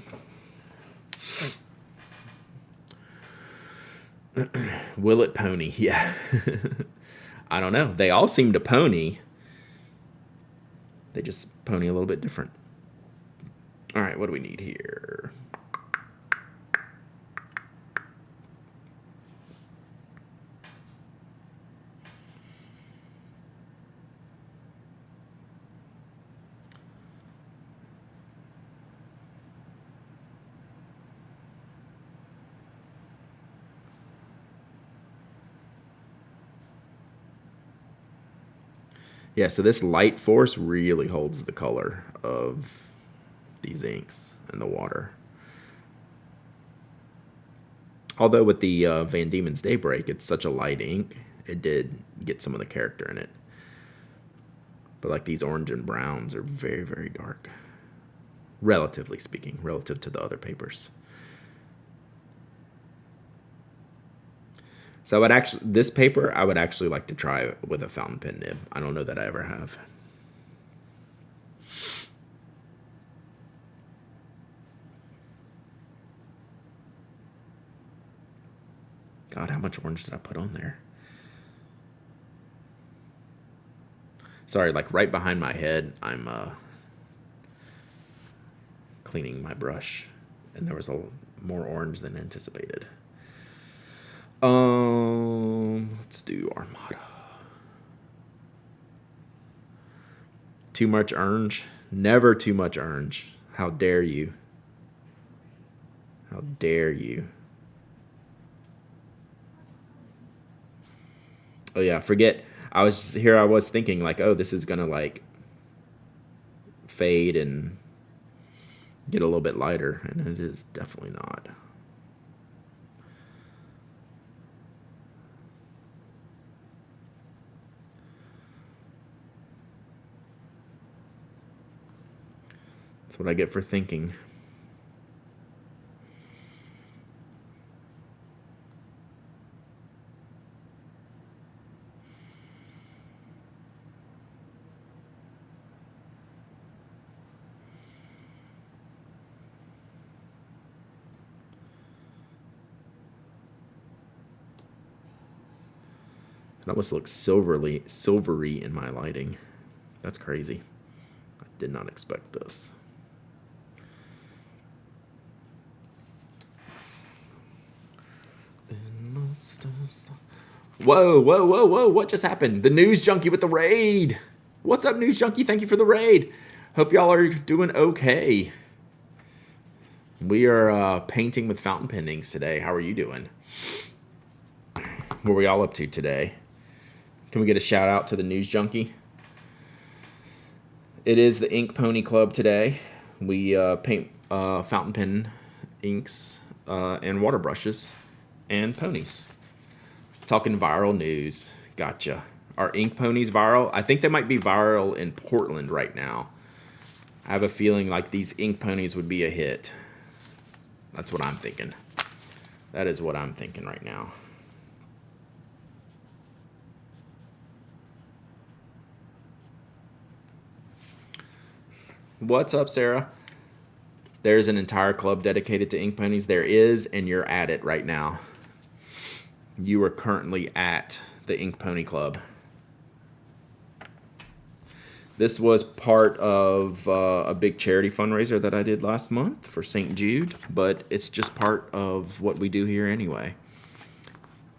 Will it pony? Yeah. I don't know. They all seem to pony. They just pony a little bit different. All right, what do we need here? Yeah, so this Light Force really holds the color of these inks and the water. Although with the Van Diemen's Daybreak, it's such a light ink, it did get some of the character in it. But like these orange and browns are very, very dark. Relatively speaking, relative to the other papers. So this paper, I would actually like to try with a fountain pen nib. I don't know that I ever have. God, how much orange did I put on there? Sorry, like right behind my head, I'm cleaning my brush, and there was more orange than anticipated. Let's do Armada. Too much orange? Never too much orange. How dare you? How dare you? Oh yeah, forget. I was thinking like, oh, this is gonna like fade and get a little bit lighter, and it is definitely not. That's what I get for thinking. It almost looks silvery in my lighting. That's crazy. I did not expect this. Whoa, whoa, whoa, whoa. What just happened? The News Junkie with the raid. What's up, News Junkie? Thank you for the raid. Hope y'all are doing okay. We are painting with fountain pen inks today. How are you doing? What are we all up to today? Can we get a shout out to the News Junkie? It is the Ink Pony Club today. We paint fountain pen inks and water brushes and ponies. Talking viral news. Gotcha. Are ink ponies viral? I think they might be viral in Portland right now. I have a feeling like these ink ponies would be a hit. That's what I'm thinking. That is what I'm thinking right now. What's up, Sarah? There's an entire club dedicated to ink ponies. There is, and you're at it right now. You are currently at the Ink Pony Club. This was part of a big charity fundraiser that I did last month for St. Jude, but it's just part of what we do here anyway.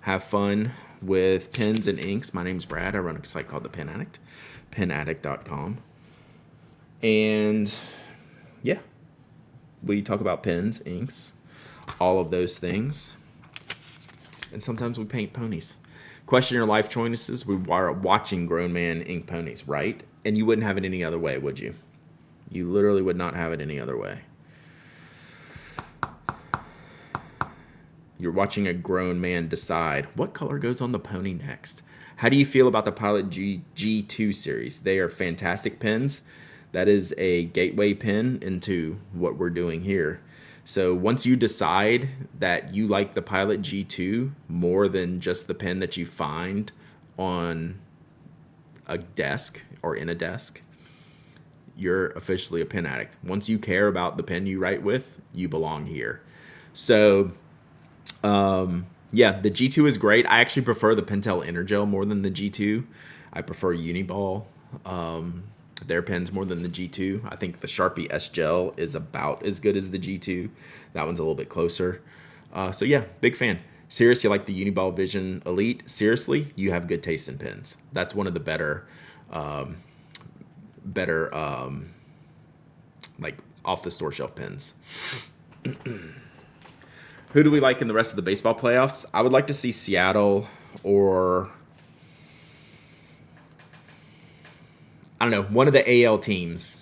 Have fun with pens and inks. My name's Brad. I run a site called The Pen Addict, penaddict.com. And yeah, we talk about pens, inks, all of those things. And sometimes we paint ponies. Question your life choices. We are watching grown man ink ponies, right? And you wouldn't have it any other way, would you? You literally would not have it any other way. You're watching a grown man decide what color goes on the pony next. How do you feel about the Pilot G2 series? They are fantastic pens. That is a gateway pen into what we're doing here. So once you decide that you like the Pilot G2 more than just the pen that you find on a desk or in a desk, you're officially a pen addict. Once you care about the pen you write with, you belong here. So, yeah, the G2 is great. I actually prefer the Pentel Energel more than the G2. I prefer Uniball, their pens more than the G2. I think the Sharpie S Gel is about as good as the G2. That one's a little bit closer. So yeah, big fan. Seriously, you like the Uniball Vision Elite? Seriously, you have good taste in pens. That's one of the better like off the store shelf pens. Who do we like in the rest of the baseball playoffs? I would like to see Seattle or I don't know, one of the AL teams.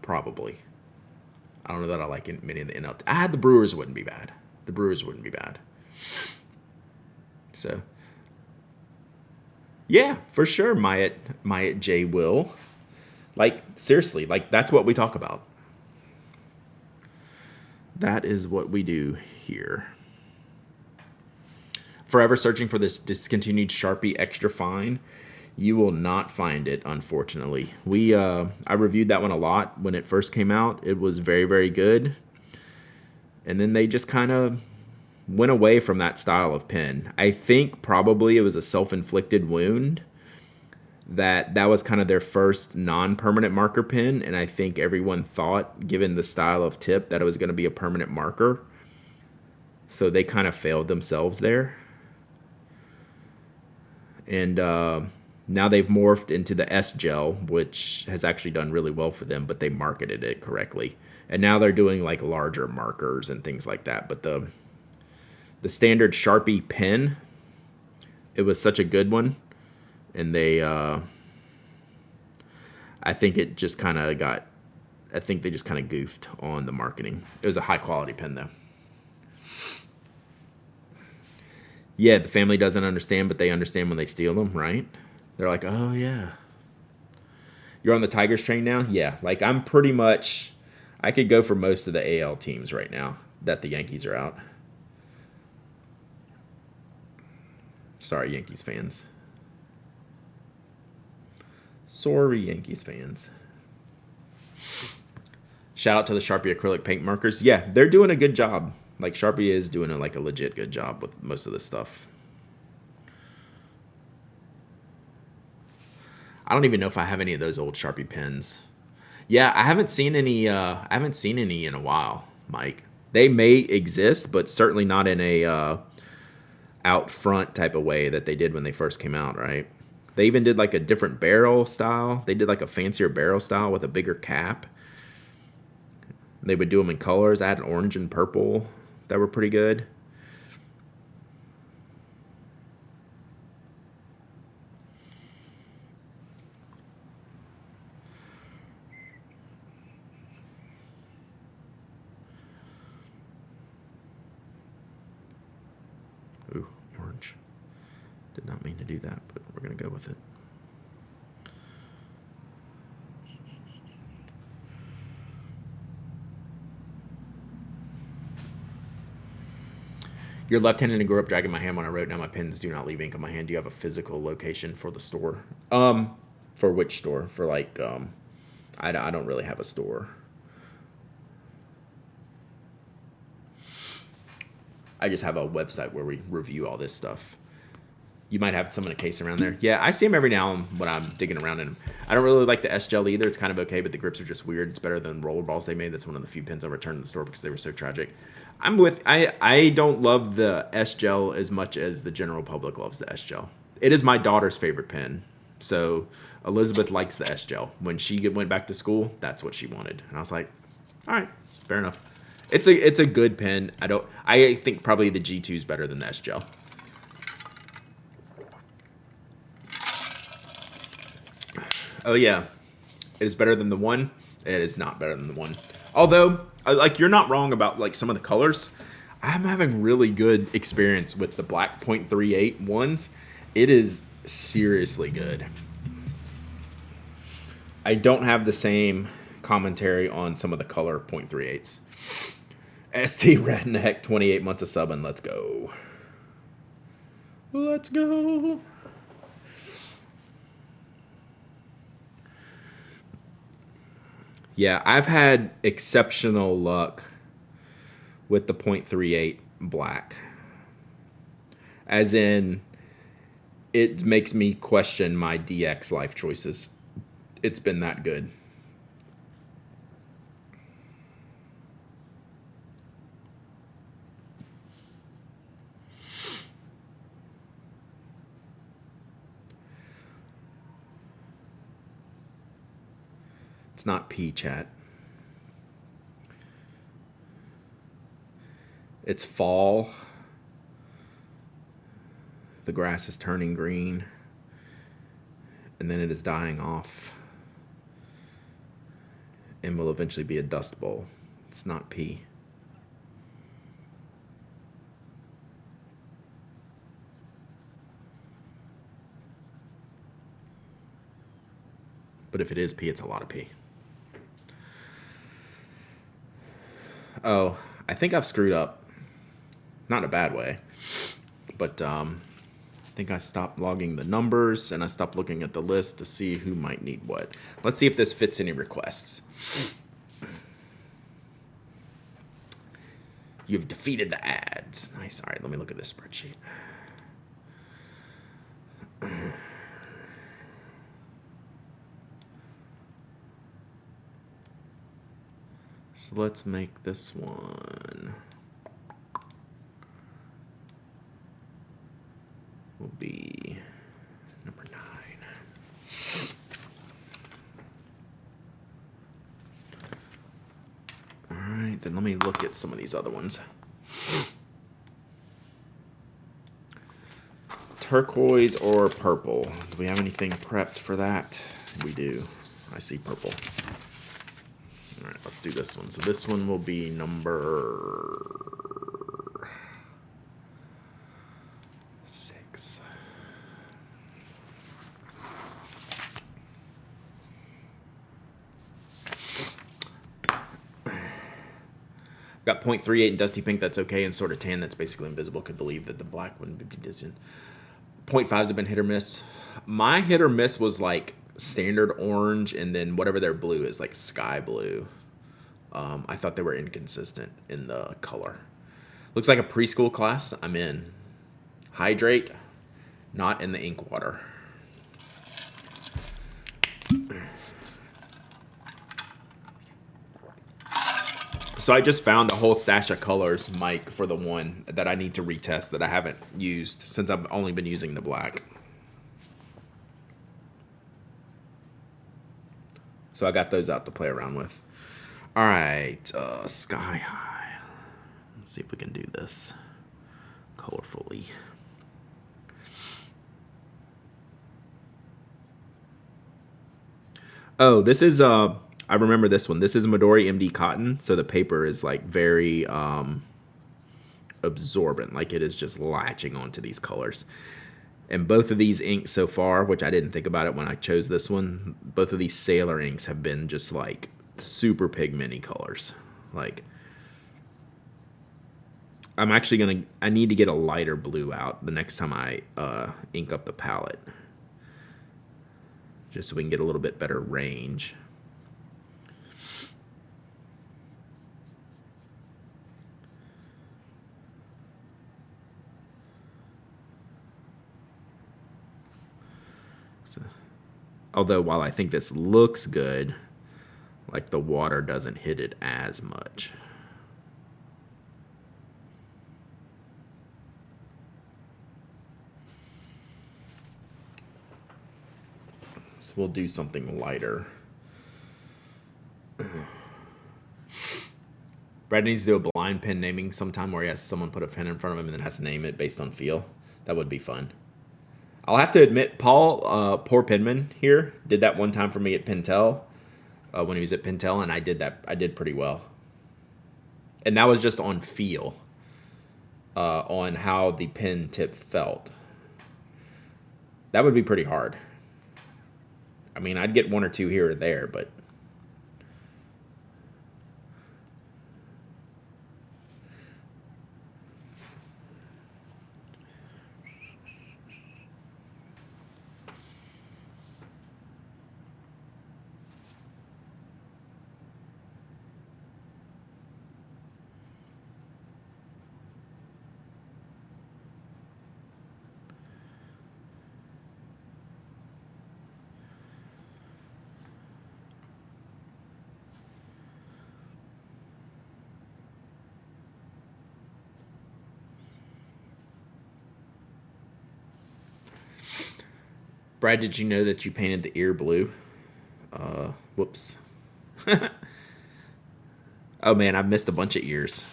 Probably. I don't know that I like many of the NL. The Brewers wouldn't be bad. So Yeah, for sure, Myatt J. Will. Like, seriously, like, that's what we talk about. That is what we do here. Forever searching for this discontinued Sharpie Extra Fine. You will not find it, unfortunately. I reviewed that one a lot when it first came out. It was very, very good. And then they just kind of went away from that style of pen. I think probably it was a self-inflicted wound that was kind of their first non-permanent marker pen, and I think everyone thought, given the style of tip, that it was going to be a permanent marker. So they kind of failed themselves there. And now they've morphed into the S Gel, which has actually done really well for them, but they marketed it correctly. And now they're doing like larger markers and things like that. But the standard Sharpie pen, it was such a good one, and I think it just kind of got, I think they just kind of goofed on the marketing. It was a high quality pen though. Yeah, the family doesn't understand, but they understand when they steal them, right? They're like, oh yeah, you're on the Tigers train now. Yeah, like I'm pretty much, I could go for most of the AL teams right now that the Yankees are out. Sorry, Yankees fans. Sorry, Yankees fans. Shout out to the Sharpie acrylic paint markers. Yeah, they're doing a good job. Like Sharpie is doing a legit good job with most of this stuff. I don't even know if I have any of those old Sharpie pens. Yeah, I haven't seen any. I haven't seen any in a while, Mike. They may exist, but certainly not in a out front type of way that they did when they first came out, right? They even did like a different barrel style. They did like a fancier barrel style with a bigger cap. They would do them in colors. I had an orange and purple that were pretty good. Ooh, orange. Did not mean to do that, but we're going to go with it. You're left-handed and grew up dragging my hand when I wrote. Now my pens do not leave ink in my hand. Do you have a physical location for the store? For which store? For like, I don't really have a store. I just have a website where we review all this stuff. You might have some in a case around there. Yeah, I see them every now and when I'm digging around in them. I don't really like the S Gel either. It's kind of okay, but the grips are just weird. It's better than rollerballs they made. That's one of the few pens I returned to the store because they were so tragic. I don't love the S Gel as much as the general public loves the S Gel. It is my daughter's favorite pen. So Elizabeth likes the S Gel. When she went back to school, that's what she wanted. And I was like, all right, fair enough. It's a good pen. I think probably the G2 is better than the S Gel. Oh yeah, it is better than the one. It is not better than the one. Although, like you're not wrong about like some of the colors. I'm having really good experience with the black .38 ones. It is seriously good. I don't have the same commentary on some of the color .38s. ST Redneck, 28 months of subbing. Let's go. Let's go. Yeah, I've had exceptional luck with the .38 black. As in, it makes me question my DX life choices. It's been that good. It's not P, chat. It's fall. The grass is turning green. And then it is dying off. And will eventually be a dust bowl. It's not P. But if it is P, it's a lot of P. Oh, I think I've screwed up. Not in a bad way. But I think I stopped logging the numbers and I stopped looking at the list to see who might need what. Let's see if this fits any requests. You've defeated the ads. Nice. All right, let me look at this spreadsheet. So let's make this one. Will be number 9. All right, then let me look at some of these other ones. Turquoise or purple? Do we have anything prepped for that? We do. I see purple. All right, let's do this one. So this one will be number 6. Got 0.38 in Dusty Pink, that's okay, and sort of tan, that's basically invisible. Could believe that the black wouldn't be distant. 0.5s have been hit or miss. My hit or miss was like standard orange, and then whatever their blue is, like sky blue. I thought they were inconsistent in the color. Looks like a preschool class. I'm in. Hydrate, not in the ink water. So I just found a whole stash of colors, Mike, for the one that I need to retest that I haven't used since I've only been using the black. So I got those out to play around with. All right, Sky High. Let's see if we can do this colorfully. Oh, this is I remember this one. This is Midori MD Cotton, so the paper is like very absorbent, like it is just latching onto these colors. And both of these inks so far, which I didn't think about it when I chose this one, both of these Sailor inks have been just like super pigmenty colors. Like, I'm actually I need to get a lighter blue out the next time I ink up the palette, just so we can get a little bit better range. Although, while I think this looks good, like the water doesn't hit it as much. So we'll do something lighter. Brad needs to do a blind pen naming sometime where he has someone put a pen in front of him and then has to name it based on feel. That would be fun. I'll have to admit, Paul, poor Penman here, did that one time for me at Pentel, when he was at Pentel, and I did pretty well. And that was just on feel, on how the pen tip felt. That would be pretty hard. I mean, I'd get 1 or 2 here or there, but Brad, did you know that you painted the ear blue? Whoops. Oh man, I've missed a bunch of ears.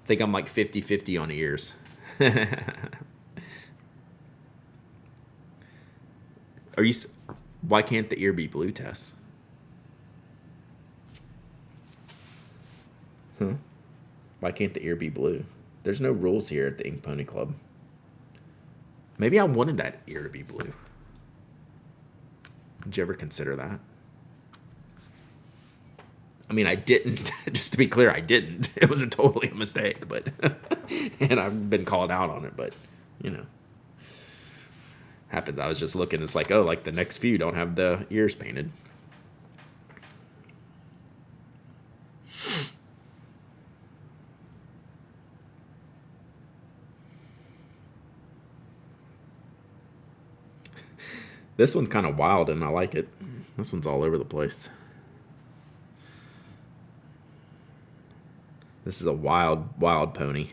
I think I'm like 50-50 on ears. Why can't the ear be blue, Tess? Huh? Why can't the ear be blue? There's no rules here at the Ink Pony Club. Maybe I wanted that ear to be blue. Did you ever consider that? I mean, I didn't. Just to be clear, I didn't. It was totally a mistake, but and I've been called out on it. But you know, happened. I was just looking. It's like, oh, like the next few don't have the ears painted. This one's kind of wild, and I like it. This one's all over the place. This is a wild, wild pony.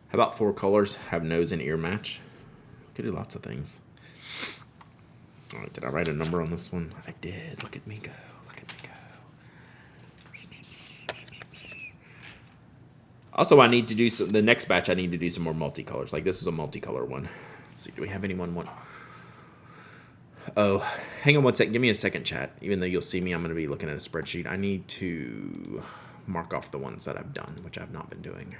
How about 4 colors? Have nose and ear match. Could do lots of things. All right, did I write a number on this one? I did. Look at me go. Look at me go. Also, I need to do the next batch. I need to do some more multicolors. Like this is a multicolor one. Let's see. Do we have anyone want? Oh, hang on one sec. Give me a second, chat. Even though you'll see me, I'm going to be looking at a spreadsheet. I need to mark off the ones that I've done, which I've not been doing.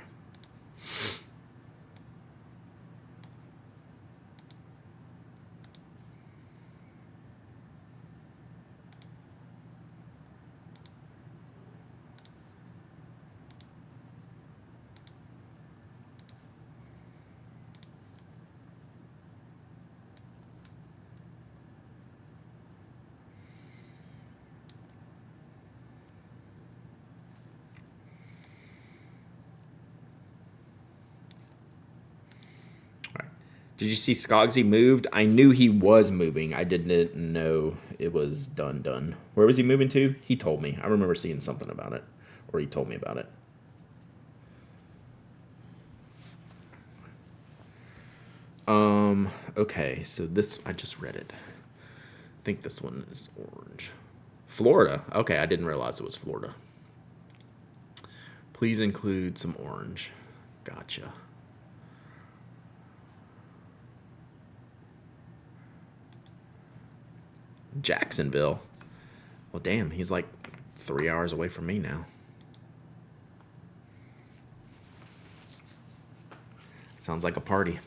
Did you see Skogsy moved? I knew he was moving. I didn't know it was done. Where was he moving to? He told me. I remember seeing something about it. Or he told me about it. Okay, so this, I just read it. I think this one is orange. Florida. Okay, I didn't realize it was Florida. Please include some orange. Gotcha. Jacksonville. Well, damn, he's like 3 hours away from me now. Sounds like a party.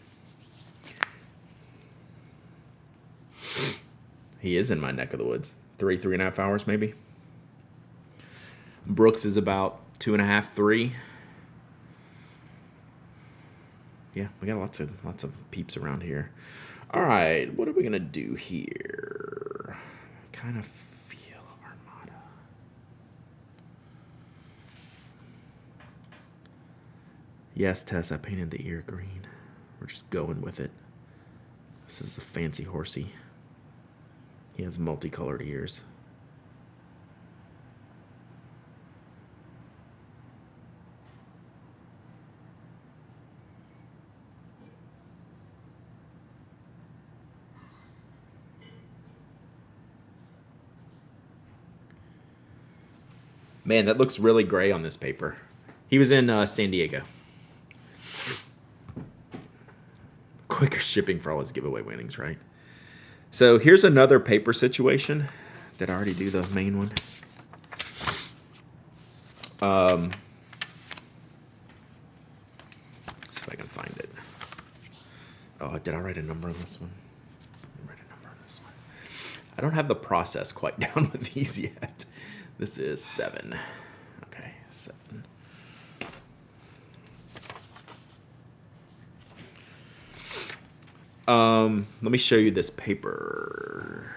He is in my neck of the woods. 3.5 hours, maybe. Brooks is about 2.5, 3. Yeah, we got lots of peeps around here. All right, what are we gonna do here? Kind of feel Armada. Yes, Tess, I painted the ear green. We're just going with it. This is a fancy horsey. He has multicolored ears. Man, that looks really gray on this paper. He was in San Diego. Quicker shipping for all his giveaway winnings, right? So here's another paper situation. Did I already do the main one? See if I can find it. Oh, did I write a number on this one? I don't have the process quite down with these yet. This is 7. Okay, 7. Let me show you this paper.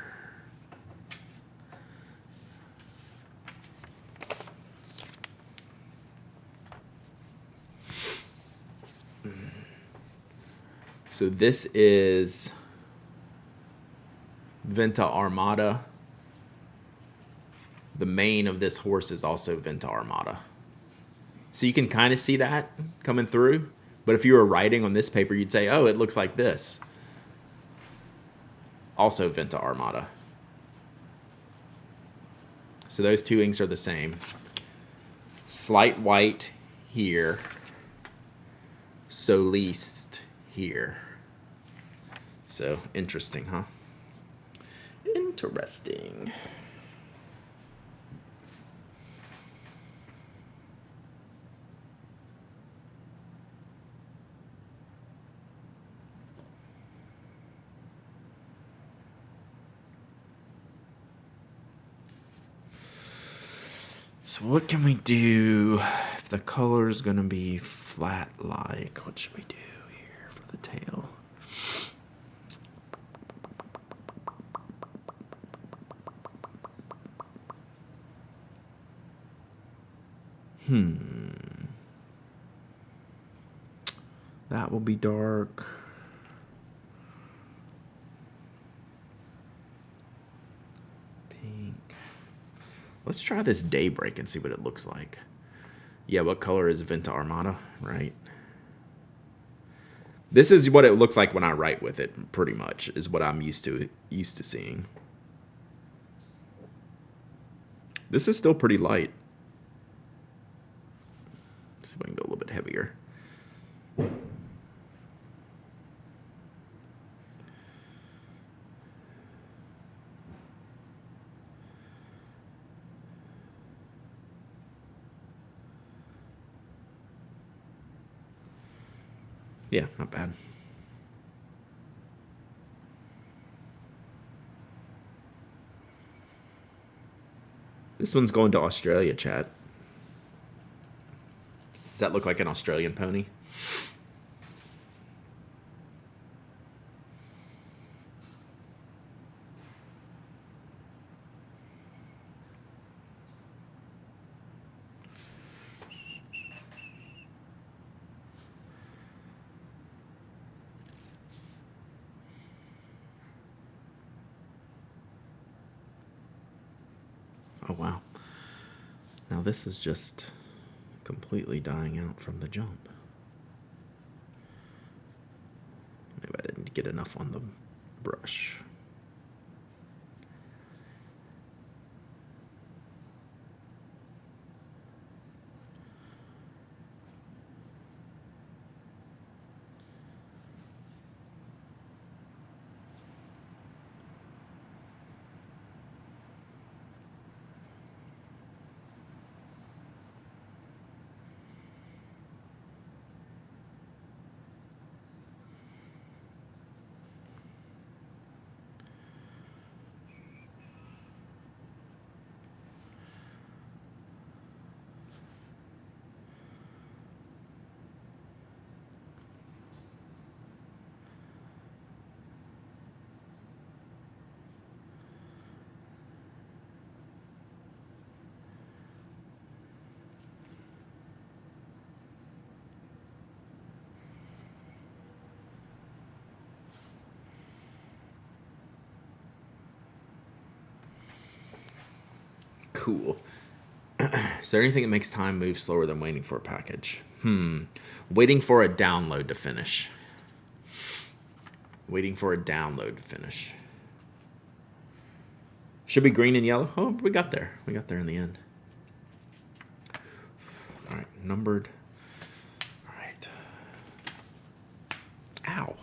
So this is Venta Armada. The mane of this horse is also Venta Armada. So you can kind of see that coming through. But if you were writing on this paper, you'd say, oh, it looks like this. Also Venta Armada. So those two inks are the same. Slight white here. Soleist here. So interesting, huh? Interesting. So what can we do if the color is going to be flat like? What should we do here for the tail? That will be dark. Pink. Let's try this Daybreak and see what it looks like. Yeah, what color is Venta Armada, right? This is what it looks like when I write with it, pretty much, is what I'm used to seeing. This is still pretty light. Let's see if I can go a little bit heavier. Yeah, not bad. This one's going to Australia, chat. Does that look like an Australian pony? Oh, wow. Now this is just completely dying out from the jump. Maybe I didn't get enough on the brush. Cool. Is there anything that makes time move slower than waiting for a package? Waiting for a download to finish. Waiting for a download to finish. Should be green and yellow. Oh, we got there. We got there in the end. All right, numbered. All right. Ow.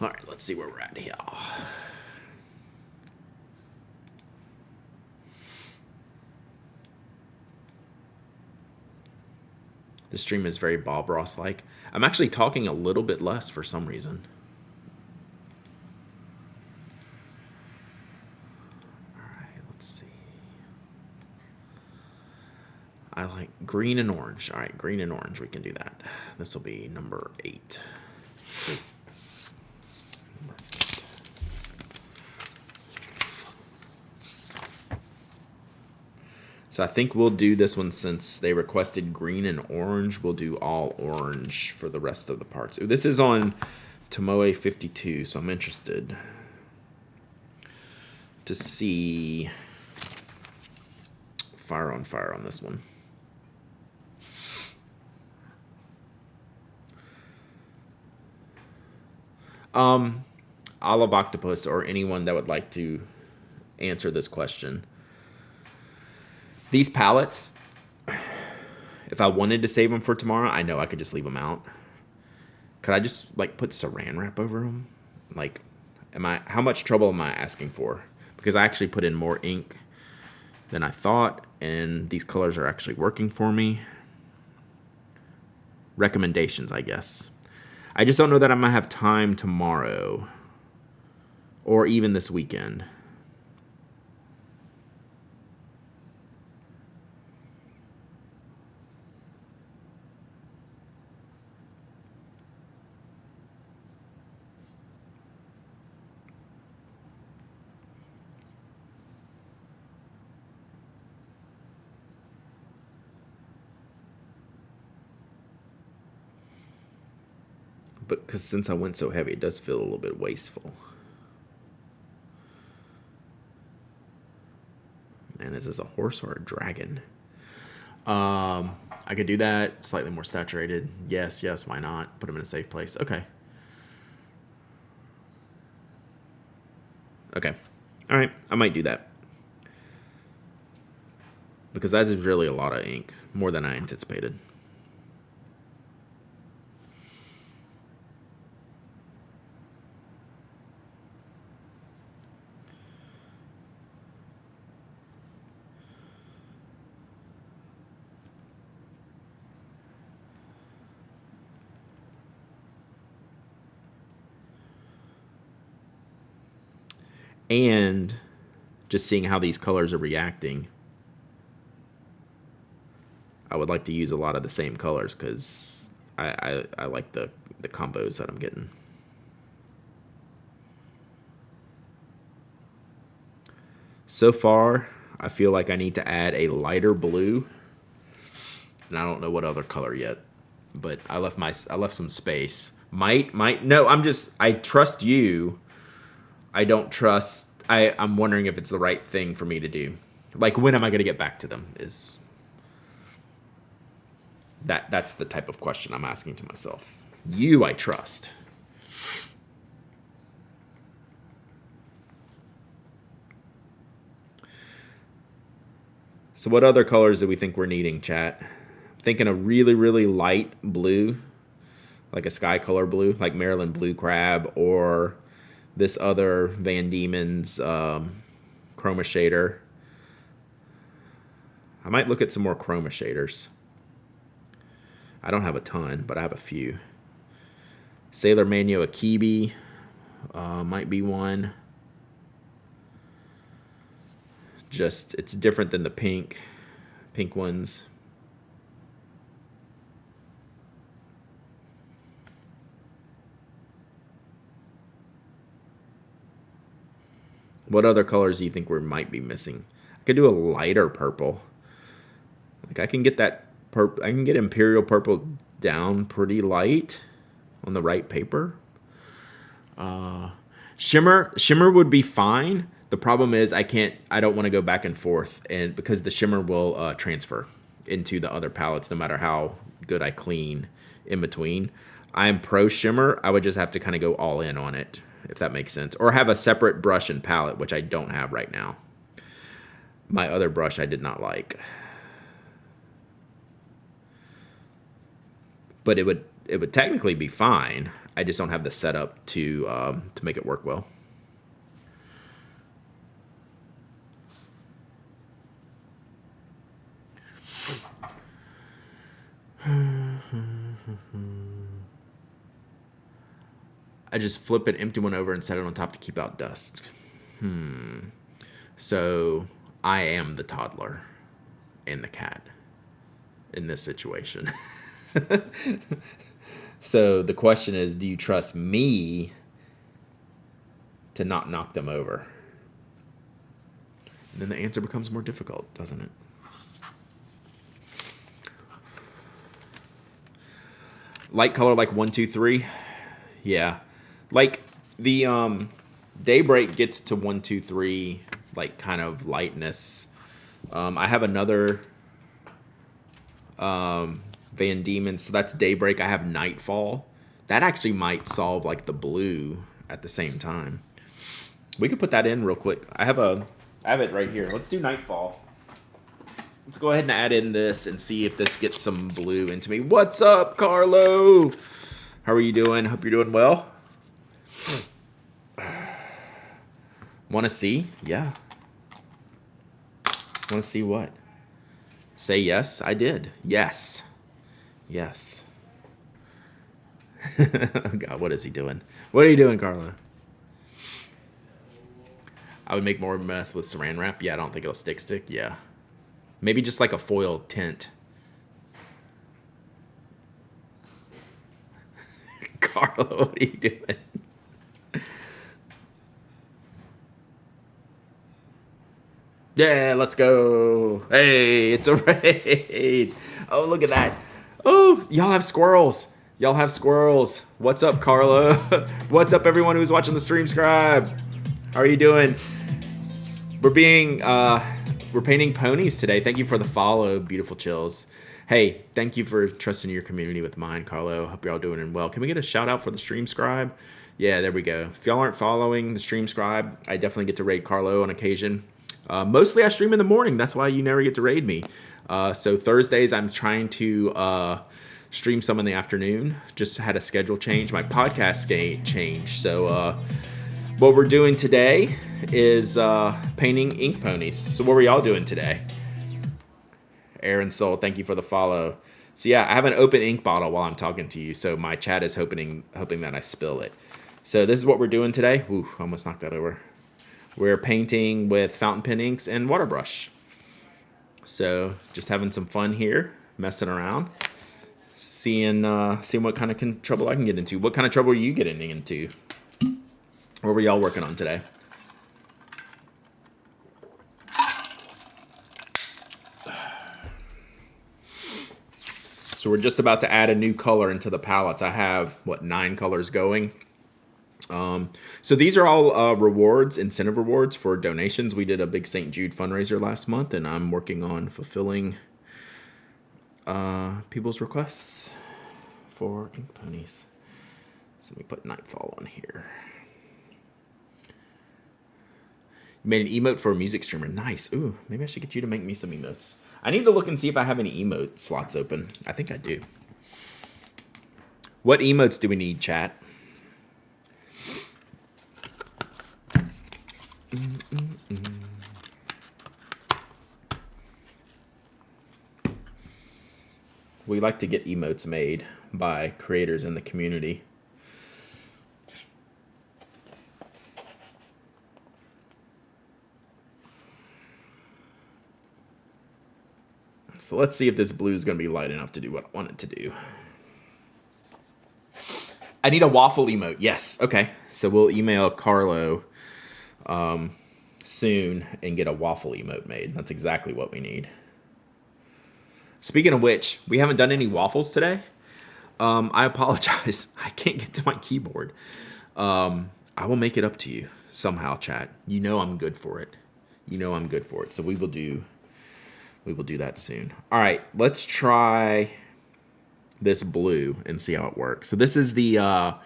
All right, let's see where we're at here. The stream is very Bob Ross-like. I'm actually talking a little bit less for some reason. All right, let's see. I like green and orange. All right, green and orange, we can do that. This will be number 8. So I think we'll do this one since they requested green and orange. We'll do all orange for the rest of the parts. Ooh, this is on Tomoe 52, so I'm interested. to see fire on this one. Olive Octopus or anyone that would like to answer this question. These palettes, if I wanted to save them for tomorrow, I know I could just leave them out. Could I just like put saran wrap over them? Like, how much trouble am I asking for? Because I actually put in more ink than I thought, and these colors are actually working for me. Recommendations, I guess. I just don't know that I'm going to have time tomorrow or even this weekend. But because since I went so heavy, it does feel a little bit wasteful. Man, is this a horse or a dragon? I could do that. Slightly more saturated. Yes, why not? Put them in a safe place. Okay. All right, I might do that. Because that is really a lot of ink. More than I anticipated. And just seeing how these colors are reacting, I would like to use a lot of the same colors because I like the combos that I'm getting. So far, I feel like I need to add a lighter blue, and I don't know what other color yet, but I left some space. Might no, I trust you. I don't trust. I'm wondering if it's the right thing for me to do. Like, when am I going to get back to them? That's the type of question I'm asking to myself. You, I trust. So what other colors do we think we're needing, chat? I'm thinking a really, really light blue, like a sky color blue, like Maryland Blue Crab, or this other Van Diemen's Chroma Shader. I might look at some more Chroma Shaders. I don't have a ton, but I have a few. Sailor Mano Akibi might be one. Just, it's different than the pink ones. What other colors do you think we might be missing? I could do a lighter purple. Like, I can get that purple. I can get Imperial Purple down pretty light on the right paper. Shimmer would be fine. The problem is I don't want to go back and forth, and because the shimmer will transfer into the other palettes no matter how good I clean in between. I'm pro shimmer. I would just have to kind of go all in on it, if that makes sense. Or have a separate brush and palette, which I don't have right now. My other brush I did not like. But it would technically be fine. I just don't have the setup to make it work well. I just flip an empty one over and set it on top to keep out dust. So I am the toddler and the cat in this situation. So the question is, do you trust me to not knock them over? And then the answer becomes more difficult, doesn't it? Light color like 1, 2, 3. Yeah. Like the Daybreak gets to 1, 2, 3 like kind of lightness. I have another Van Diemen, so that's Daybreak. I have Nightfall. That actually might solve like the blue at the same time. We could put that in real quick. I have it right here. Let's do Nightfall. Let's go ahead and add in this and see if this gets some blue into me. What's up, Carlo? How are you doing? Hope you're doing well. Want to see? Yeah. Want to see what? Say yes. I did. Yes. Yes. God, what is he doing? What are you doing, Carlo? I would make more mess with saran wrap. Yeah, I don't think it'll stick. Yeah. Maybe just like a foil tint. Carlo, what are you doing? Yeah, let's go. Hey, it's a raid. Oh, look at that. Oh, y'all have squirrels. Y'all have squirrels. What's up, Carlo? What's up, everyone who's watching the stream scribe? How are you doing? We're painting ponies today. Thank you for the follow, beautiful chills. Hey, thank you for trusting your community with mine, Carlo. Hope you're all doing well. Can we get a shout out for the stream scribe? Yeah, there we go. If y'all aren't following the stream scribe, I definitely get to raid Carlo on occasion. Mostly I stream in the morning. That's why you never get to raid me. So Thursdays I'm trying to stream some in the afternoon. Just had a schedule change. My podcast changed. So what we're doing today is painting ink ponies. So what were y'all doing today? Aaron Soul, thank you for the follow. So yeah, I have an open ink bottle while I'm talking to you. So my chat is hoping that I spill it. So this is what we're doing today. Ooh, almost knocked that over. We're painting with fountain pen inks and water brush. So just having some fun here, messing around, seeing what kind of trouble I can get into. What kind of trouble are you getting into? What were y'all working on today? So we're just about to add a new color into the palettes. I have, 9 colors going. So these are all rewards, incentive rewards for donations. We did a big St. Jude fundraiser last month, and I'm working on fulfilling people's requests for ink ponies. So let me put Nightfall on here. You made an emote for a music streamer. Nice. Ooh, maybe I should get you to make me some emotes. I need to look and see if I have any emote slots open. I think I do. What emotes do we need, chat? We like to get emotes made by creators in the community. So let's see if this blue is going to be light enough to do what I want it to do. I need a waffle emote. Yes. Okay. So we'll email Carlo soon and get a waffle emote made. That's exactly what we need. Speaking of which, we haven't done any waffles today. I apologize. I can't get to my keyboard. I will make it up to you somehow, chat. You know I'm good for it. So we will do that soon. All right, let's try this blue and see how it works. So this is the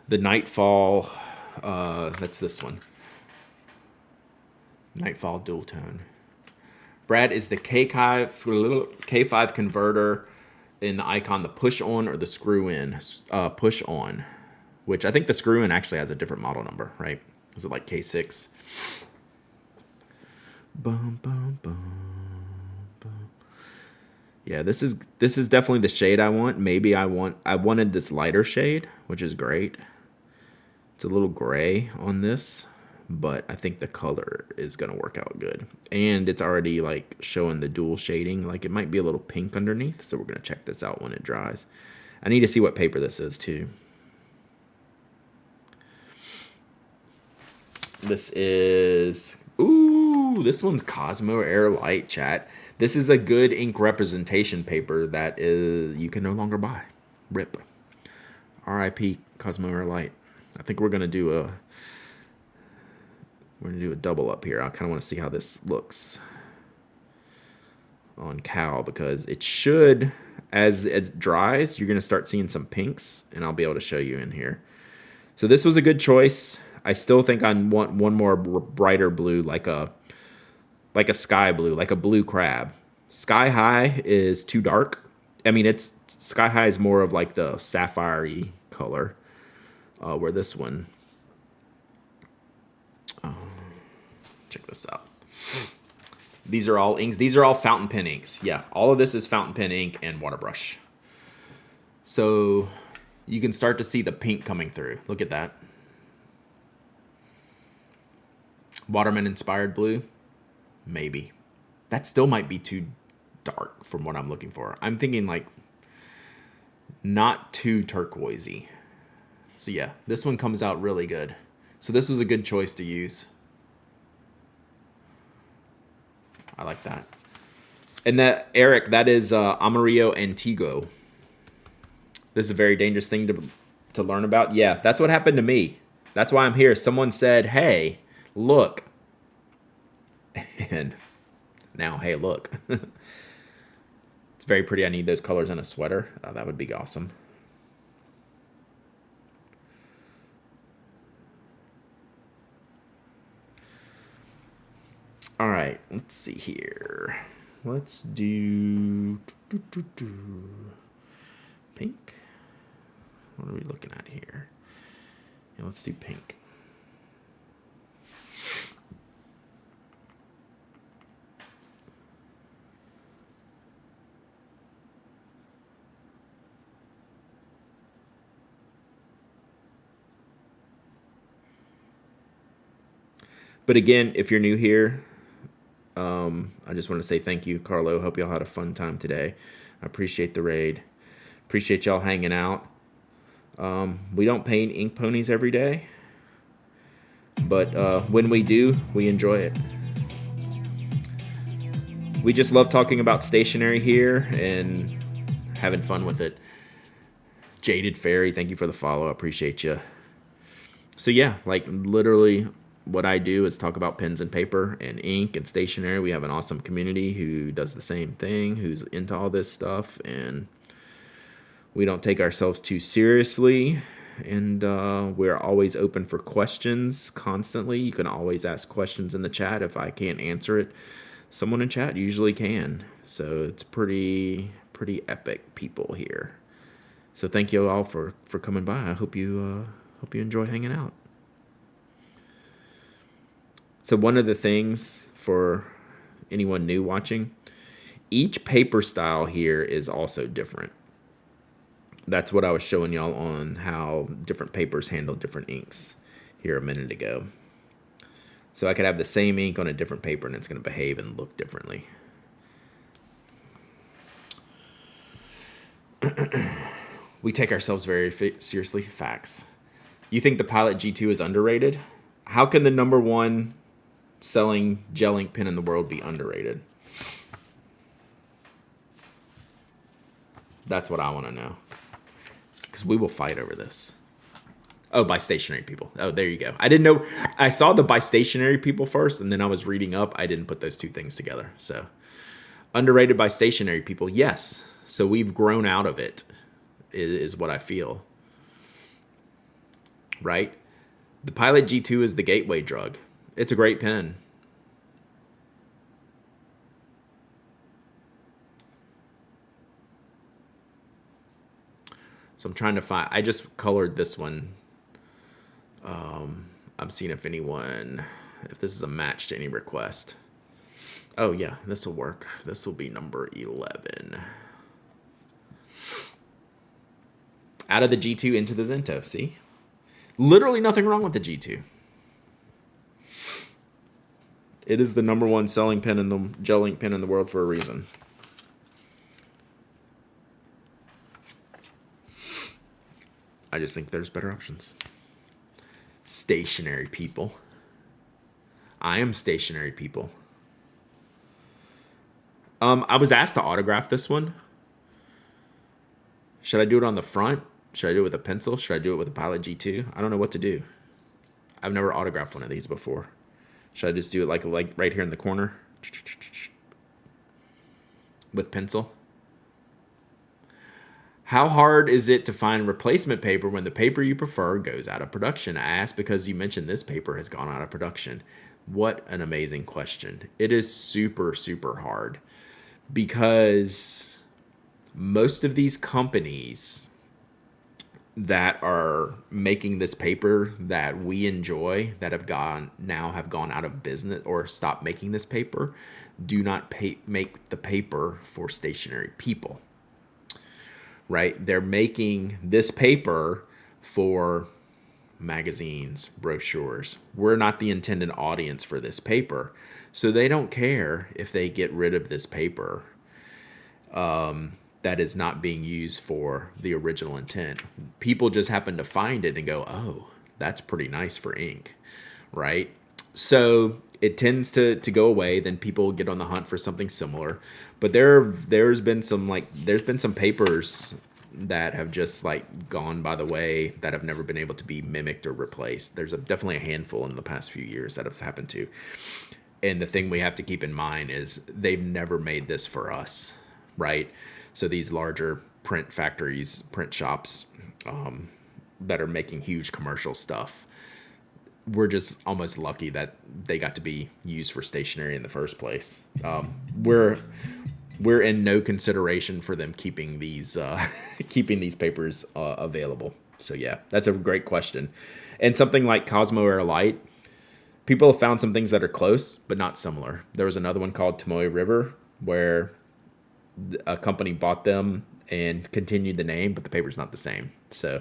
Nightfall. That's this one. Nightfall dual tone. Brad, is the K5 converter in the icon the push on or the screw in? Push on, which I think the screw in actually has a different model number, right? Is it like K6? Bum, bum, bum, bum. Yeah, this is definitely the shade I want. Maybe I wanted this lighter shade, which is great. It's a little gray on this, but I think the color is going to work out good. And it's already like showing the dual shading. Like it might be a little pink underneath. So we're going to check this out when it dries. I need to see what paper this is too. This is, this one's Cosmo Air Light, chat. This is a good ink representation paper that you can no longer buy. RIP. RIP Cosmo Air Light. I think we're going to do We're going to do a double up here. I kind of want to see how this looks on Cal, because it should, as it dries, you're going to start seeing some pinks, and I'll be able to show you in here. So this was a good choice. I still think I want one more brighter blue, like a sky blue, like a blue crab. Sky High is too dark. I mean, it's Sky High is more of like the sapphire-y color, where this one, check this out. These are all inks. These are all fountain pen inks. Yeah, all of this is fountain pen ink and water brush. So you can start to see the pink coming through. Look at that. Waterman inspired blue? Maybe. That still might be too dark from what I'm looking for. I'm thinking like not too turquoisey. So yeah, this one comes out really good. So this was a good choice to use. I like that. And that, Eric, that is Amarillo Antigo. This is a very dangerous thing to learn about. Yeah, that's what happened to me. That's why I'm here. Someone said, hey, look. And now, hey, look. It's very pretty. I need those colors in a sweater. That would be awesome. All right, let's see here. Let's do pink. What are we looking at here? Yeah, let's do pink. But again, if you're new here, I just want to say thank you, Carlo. Hope y'all had a fun time today. I appreciate the raid. Appreciate y'all hanging out. We don't paint ink ponies every day, but when we do, we enjoy it. We just love talking about stationery here and having fun with it. Jaded Fairy, thank you for the follow. I appreciate you. So yeah, like literally what I do is talk about pens and paper and ink and stationery. We have an awesome community who does the same thing, who's into all this stuff, and we don't take ourselves too seriously. And we're always open for questions constantly. You can always ask questions in the chat. If I can't answer it, someone in chat usually can. So it's pretty epic people here. So thank you all for coming by. I hope you enjoy hanging out. So one of the things for anyone new watching, each paper style here is also different. That's what I was showing y'all on how different papers handle different inks here a minute ago. So I could have the same ink on a different paper and it's going to behave and look differently. We take ourselves very seriously. Facts. You think the Pilot G2 is underrated? How can the #1 selling gel ink pen in the world be underrated? That's what I want to know. Because we will fight over this. Oh, by stationary people. Oh, there you go. I didn't know. I saw the by stationary people first, and then I was reading up. I didn't put those two things together. So, underrated by stationary people, yes. So we've grown out of it, is what I feel. Right? The Pilot G2 is the gateway drug. It's a great pen. So I'm trying to find, I just colored this one. I'm seeing if this is a match to any request. Oh yeah, this will work. This will be number 11. Out of the G2 into the Zento, see? Literally nothing wrong with the G2. It is the #1 selling pen in the gel ink pen in the world for a reason. I just think there's better options. Stationary people. I am stationary people. I was asked to autograph this one. Should I do it on the front? Should I do it with a pencil? Should I do it with a Pilot G2? I don't know what to do. I've never autographed one of these before. Should I just do it like right here in the corner with pencil? How hard is it to find replacement paper when the paper you prefer goes out of production? I asked because you mentioned this paper has gone out of production. What an amazing question. It is super, super hard because most of these companies that are making this paper that we enjoy that have gone out of business or stopped making this paper do not make the paper for stationary people, right? They're making this paper for magazines, brochures. We're not the intended audience for this paper, so they don't care if they get rid of this paper that is not being used for the original intent. People just happen to find it and go, oh, that's pretty nice for ink, right? So it tends to go away. Then people get on the hunt for something similar. But there's been some papers that have just like gone by the way that have never been able to be mimicked or replaced. There's definitely a handful in the past few years that have happened to. And the thing we have to keep in mind is they've never made this for us, right? So these larger print factories, print shops that are making huge commercial stuff, we're just almost lucky that they got to be used for stationery in the first place. We're in no consideration for them keeping these papers available. So yeah, that's a great question. And something like Cosmo Air Light, people have found some things that are close but not similar. There was another one called Tomoe River where a company bought them and continued the name, but the paper's not the same. So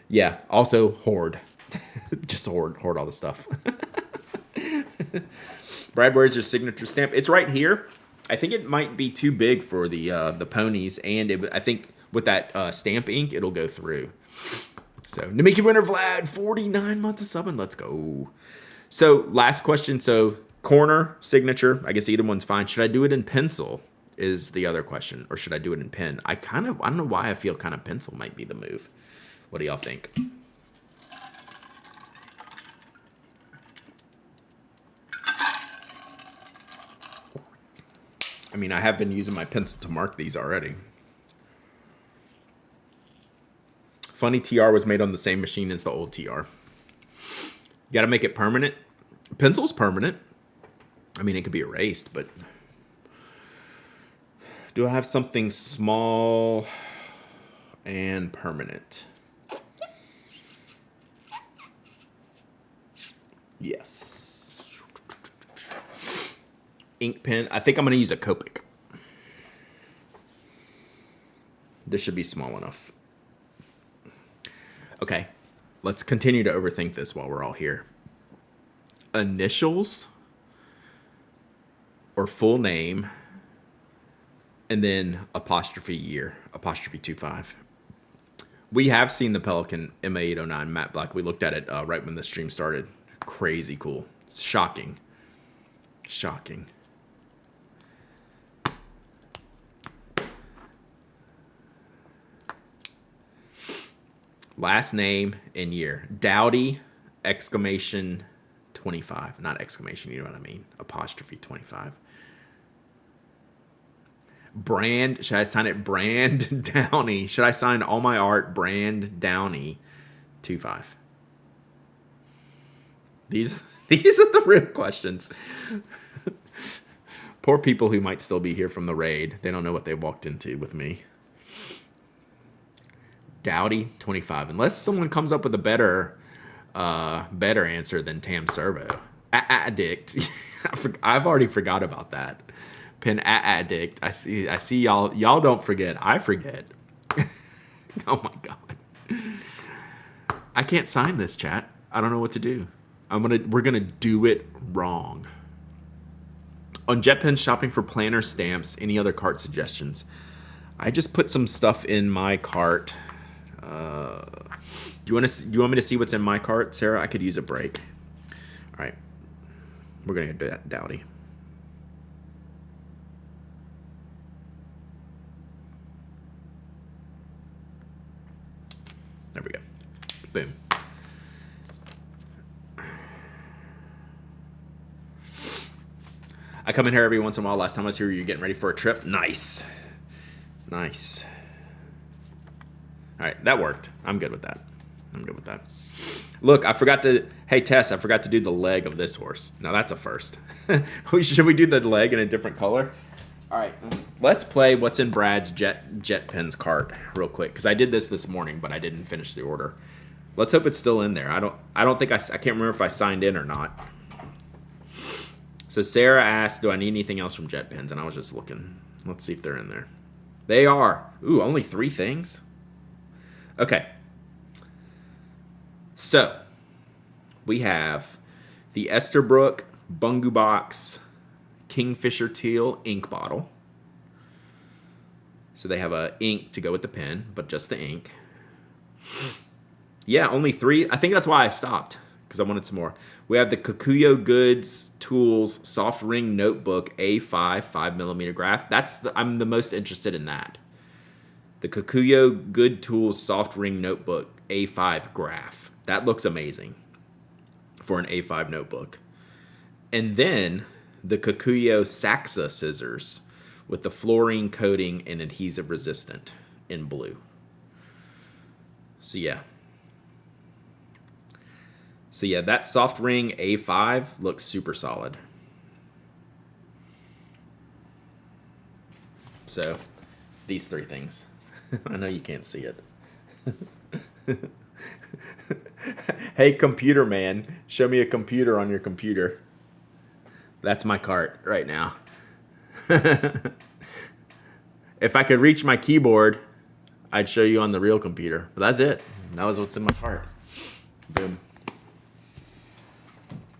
yeah, also hoard. Just hoard all the stuff. Brad, where's your signature stamp? It's right here. I think it might be too big for the ponies, and I think with that stamp ink, it'll go through. So Namiki Winter Vlad, 49 months of subbing. Let's go. So last question. So corner, signature. I guess either one's fine. Should I do it in pencil? Is the other question, or should I do it in pen? I don't know why I feel kind of pencil might be the move. What do y'all think? I mean, I have been using my pencil to mark these already. Funny TR was made on the same machine as the old TR. You got to make it permanent. Pencil's permanent. I mean, it could be erased, but do I have something small and permanent? Yes. Ink pen. I think I'm going to use a Copic. This should be small enough. Okay. Let's continue to overthink this while we're all here. Initials or full name, and then apostrophe year, apostrophe 25. We have seen the Pelikan MA809 matte black. We looked at it right when the stream started. Crazy cool. Shocking. Shocking. Last name and year. Dowdy, exclamation 25. Not exclamation, you know what I mean. Apostrophe 25. Brand, should I sign it Brand Downey? Should I sign all my art Brand Downey 25? These are the real questions. Poor people who might still be here from the raid. They don't know what they walked into with me. Dowdy 25. Unless someone comes up with a better answer than Tam Servo. Addict. I've already forgot about that. Pen addict. I see y'all. Y'all don't forget. I forget. Oh my god. I can't sign this, chat. I don't know what to do. We're gonna do it wrong. On JetPen shopping for planner stamps, any other cart suggestions? I just put some stuff in my cart. Do you want me to see what's in my cart, Sarah? I could use a break. All right. We're gonna do that, Dowdy. There we go. Boom. I come in here every once in a while. Last time I was here, you're getting ready for a trip. Nice. Nice. All right, that worked. I'm good with that. I'm good with that. Look, I forgot to... Hey, Tess, I forgot to do the leg of this horse. Now, that's a first. Should we do the leg in a different color? All right, let's play what's in Brad's Jet Pens cart real quick, because I did this morning, but I didn't finish the order. Let's hope it's still in there. I don't think I can't remember if I signed in or not. So Sarah asked, do I need anything else from Jet Pens? And I was just looking. Let's see if they're in there. They are. Ooh, only 3 things? Okay. So, we have the Esterbrook Bungu Box Kingfisher Teal ink bottle. So they have a ink to go with the pen, but just the ink. Yeah, only 3. I think that's why I stopped, because I wanted some more. We have the Kikuyo Goods Tools Soft Ring Notebook A5 5mm graph. I'm the most interested in that. The Kikuyo Good Tools Soft Ring Notebook A5 graph. That looks amazing for an A5 notebook. And then the Kikuyo Saxa scissors with the fluorine coating and adhesive resistant in blue. So yeah, that soft ring A5 looks super solid. So these 3 things. I know you can't see it. Hey, computer man, show me a computer on your computer. That's my cart right now. If I could reach my keyboard, I'd show you on the real computer. But that's it. That was what's in my cart. Boom.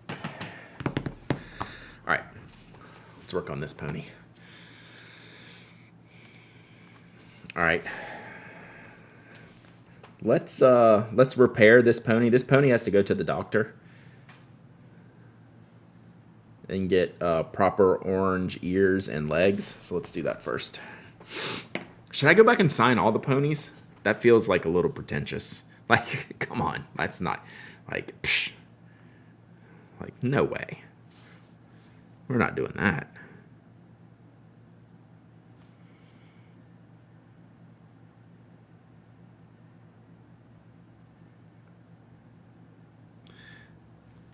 All right. Let's work on this pony. All right. Let's repair this pony. This pony has to go to the doctor and get proper orange ears and legs. So let's do that first. Should I go back and sign all the ponies? That feels like a little pretentious. Like, come on. That's not, like, psh. Like, no way. We're not doing that.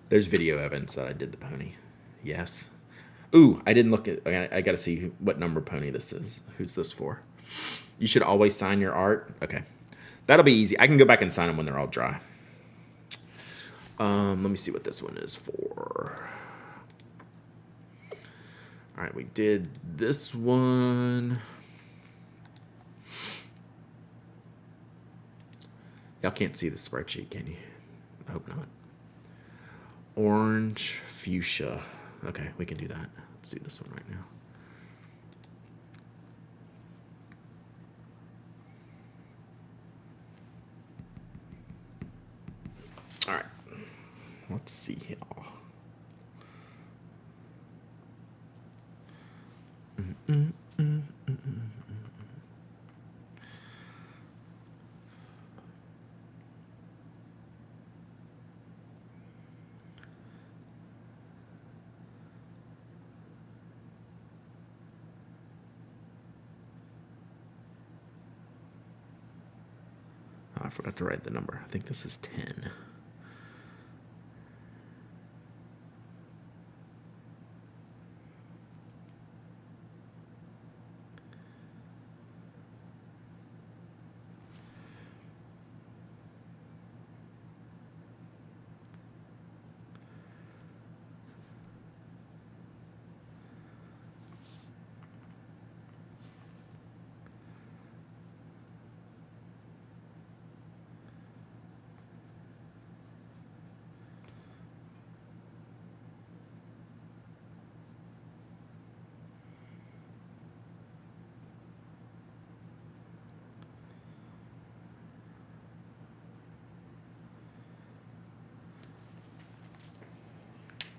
There's video evidence that I did the pony. Yes. Ooh, I didn't look at... I got to see what number pony this is. Who's this for? You should always sign your art. Okay. That'll be easy. I can go back and sign them when they're all dry. Let me see what this one is for. All right, we did this one. Y'all can't see the spreadsheet, can you? I hope not. Orange fuchsia. Okay, we can do that. Let's do this one right now. All right. Let's see here. I forgot to write the number. I think this is 10.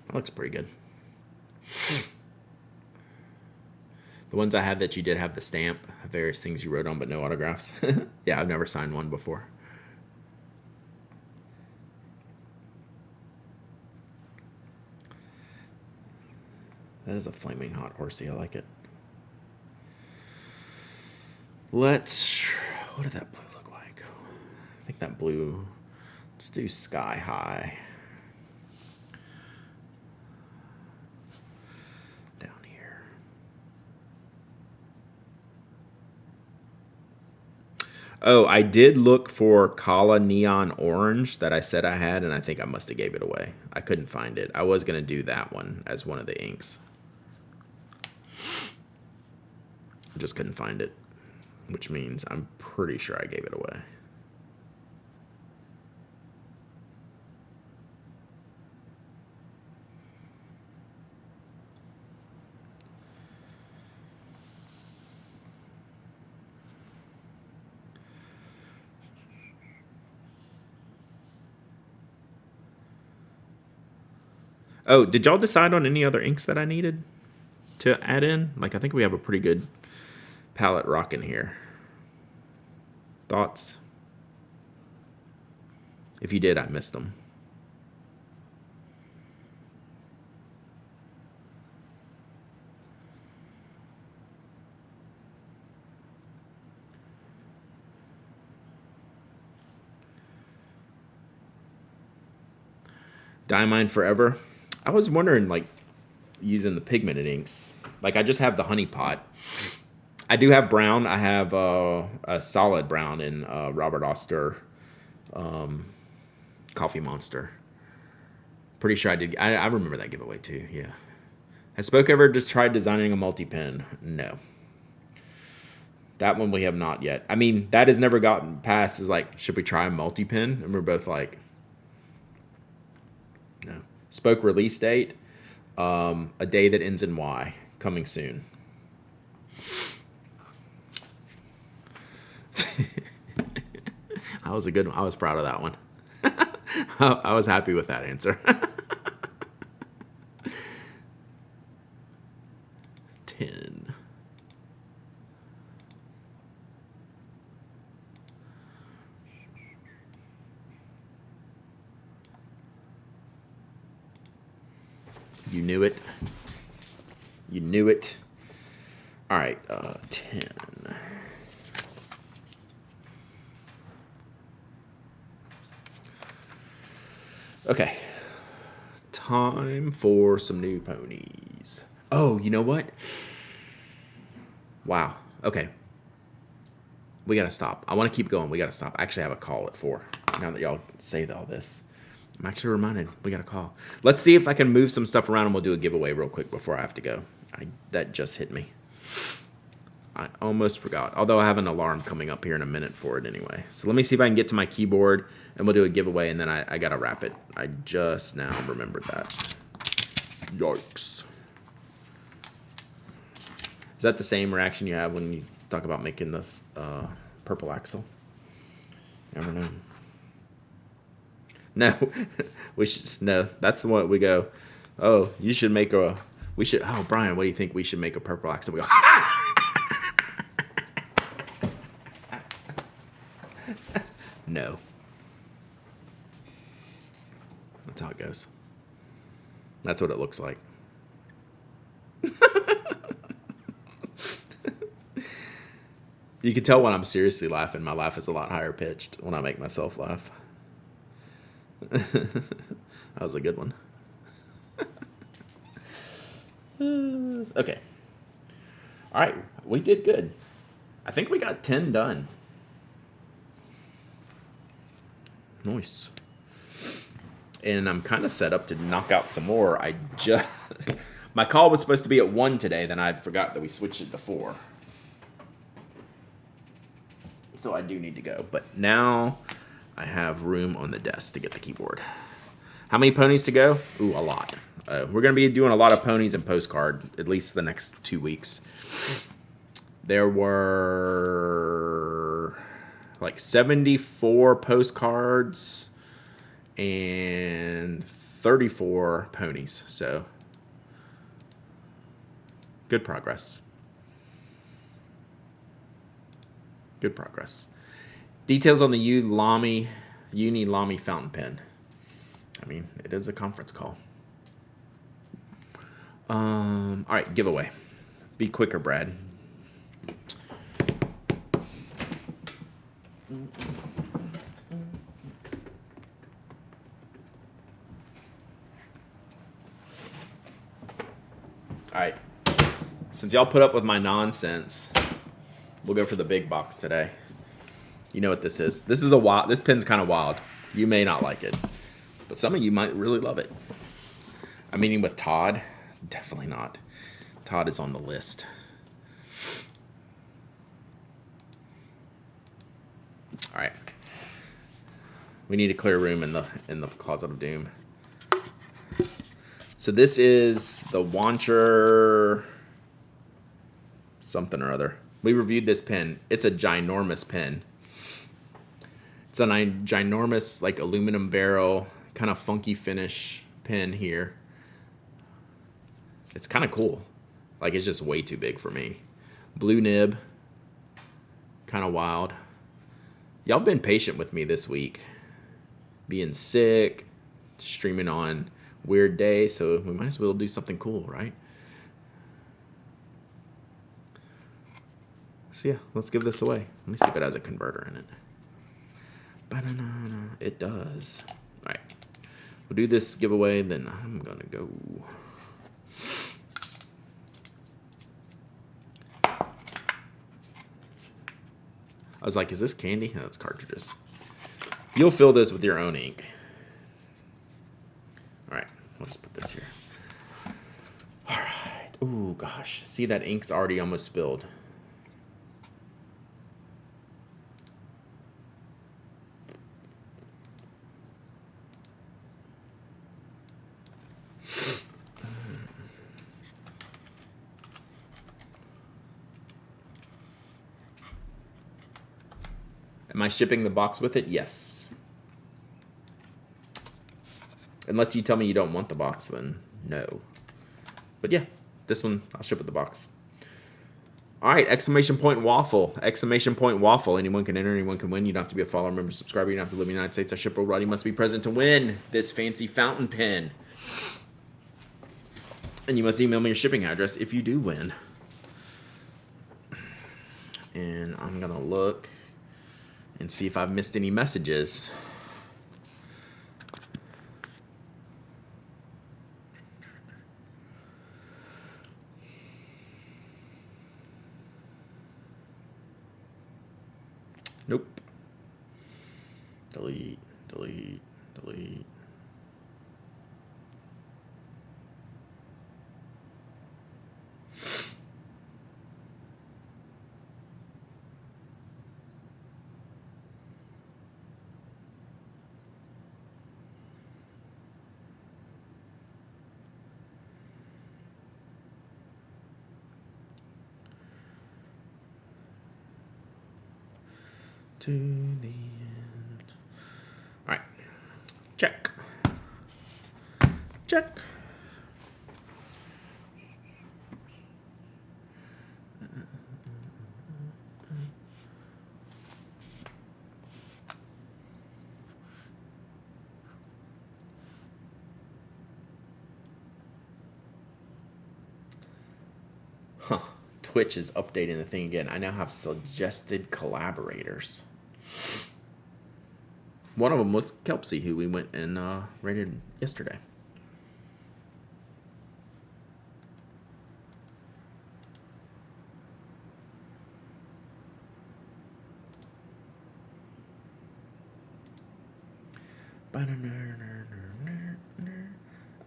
That looks pretty good. The ones I have that you did have the stamp, various things you wrote on, but no autographs. Yeah, I've never signed one before. That is a flaming hot horsey. I like it. Let's... What did that blue look like? I think that blue... Let's do Sky High. Down here. Oh, I did look for Kala Neon Orange that I said I had, and I think I must have gave it away. I couldn't find it. I was going to do that one as one of the inks. I just couldn't find it, which means I'm pretty sure I gave it away. Oh, did y'all decide on any other inks that I needed to add in? Like, I think we have a pretty good palette rocking here. Thoughts? If you did, I missed them. Diamine Forever. I was wondering, like, using the pigmented inks. Like, I just have the Honey Pot. I do have brown. I have a solid brown in Robert Oster Coffee Monster. Pretty sure I did. I remember that giveaway, too. Yeah. Has Spoke ever just tried designing a multi-pen? No. That one we have not yet. I mean, that has never gotten past. Is like, should we try a multi-pen? And we're both like, no. Spoke release date, a day that ends in Y, coming soon. That was a good one. I was proud of that one. I was happy with that answer. 10. You knew it. You knew it. All right, 10. Okay. Time for some new ponies. Oh, you know what? Wow. Okay. We got to stop. I want to keep going. We got to stop. I actually have a call at 4. Now that y'all say all this. I'm actually reminded we got a call. Let's see if I can move some stuff around and we'll do a giveaway real quick before I have to go. That just hit me. I almost forgot. Although I have an alarm coming up here in a minute for it anyway. So let me see if I can get to my keyboard and we'll do a giveaway and then I got to wrap it. I just now remembered that. Yikes. Is that the same reaction you have when you talk about making this purple axle? Never know. No, we should. No, that's the one we go. Oh, you should make a. We should. Oh, Brian, what do you think? We should make a purple axle. We go. No. That's how it goes. That's what it looks like. You can tell when I'm seriously laughing. My laugh is a lot higher pitched when I make myself laugh. That was a good one. Okay. All right. We did good. I think we got 10 done. Nice. And I'm kind of set up to knock out some more. My call was supposed to be at 1 today, then I forgot that we switched it to 4. So I do need to go. But now I have room on the desk to get the keyboard. How many ponies to go? Ooh, a lot. We're going to be doing a lot of ponies and postcard, at least the next 2 weeks. There were like 74 postcards and 34 ponies. So good progress. Good progress. Details on the Uni Lamy fountain pen. I mean, it is a conference call. All right, giveaway. Be quicker, Brad. All right. Since y'all put up with my nonsense, we'll go for the big box today. You know what this is. This is a wild. This pin's kind of wild. You may not like it, but some of you might really love it. I'm meeting with Todd. Definitely not. Todd is on the list. All right. We need to clear room in the Closet of Doom. So this is the Wancher something or other. We reviewed this pen. It's a ginormous pen. It's a ginormous, like, aluminum barrel, kind of funky finish pen here. It's kind of cool. Like, it's just way too big for me. Blue nib. Kind of wild. Y'all been patient with me this week. Being sick, streaming on weird days, so we might as well do something cool, right? So yeah, let's give this away. Let me see if it has a converter in it. It does. All right, we'll do this giveaway, then I'm gonna go. I was like, is this candy? No, it's cartridges. You'll fill this with your own ink. All right, we'll just put this here. All right. Ooh, gosh. See, that ink's already almost spilled. Am I shipping the box with it? Yes. Unless you tell me you don't want the box, then no. But yeah, this one I'll ship with the box. All right, exclamation point waffle. Exclamation point waffle. Anyone can enter, anyone can win. You don't have to be a follower, member, subscriber. You don't have to live in the United States. I ship worldwide. You must be present to win this fancy fountain pen. And you must email me your shipping address if you do win. And I'm going to look and see if I've missed any messages. Nope. Delete, delete, delete. To the end. All right. Check. Check. Huh. Twitch is updating the thing again. I now have suggested collaborators. One of them was Kelpsy, who we went and rated yesterday.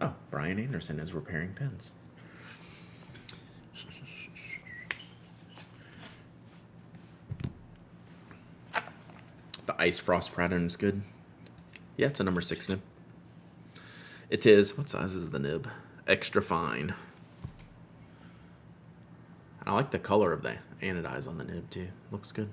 Oh, Brian Anderson is repairing pens. The ice frost pattern is good. Yeah, it's a number 6 nib. It is. What size is the nib? Extra fine. I like the color of the anodize on the nib too. Looks good.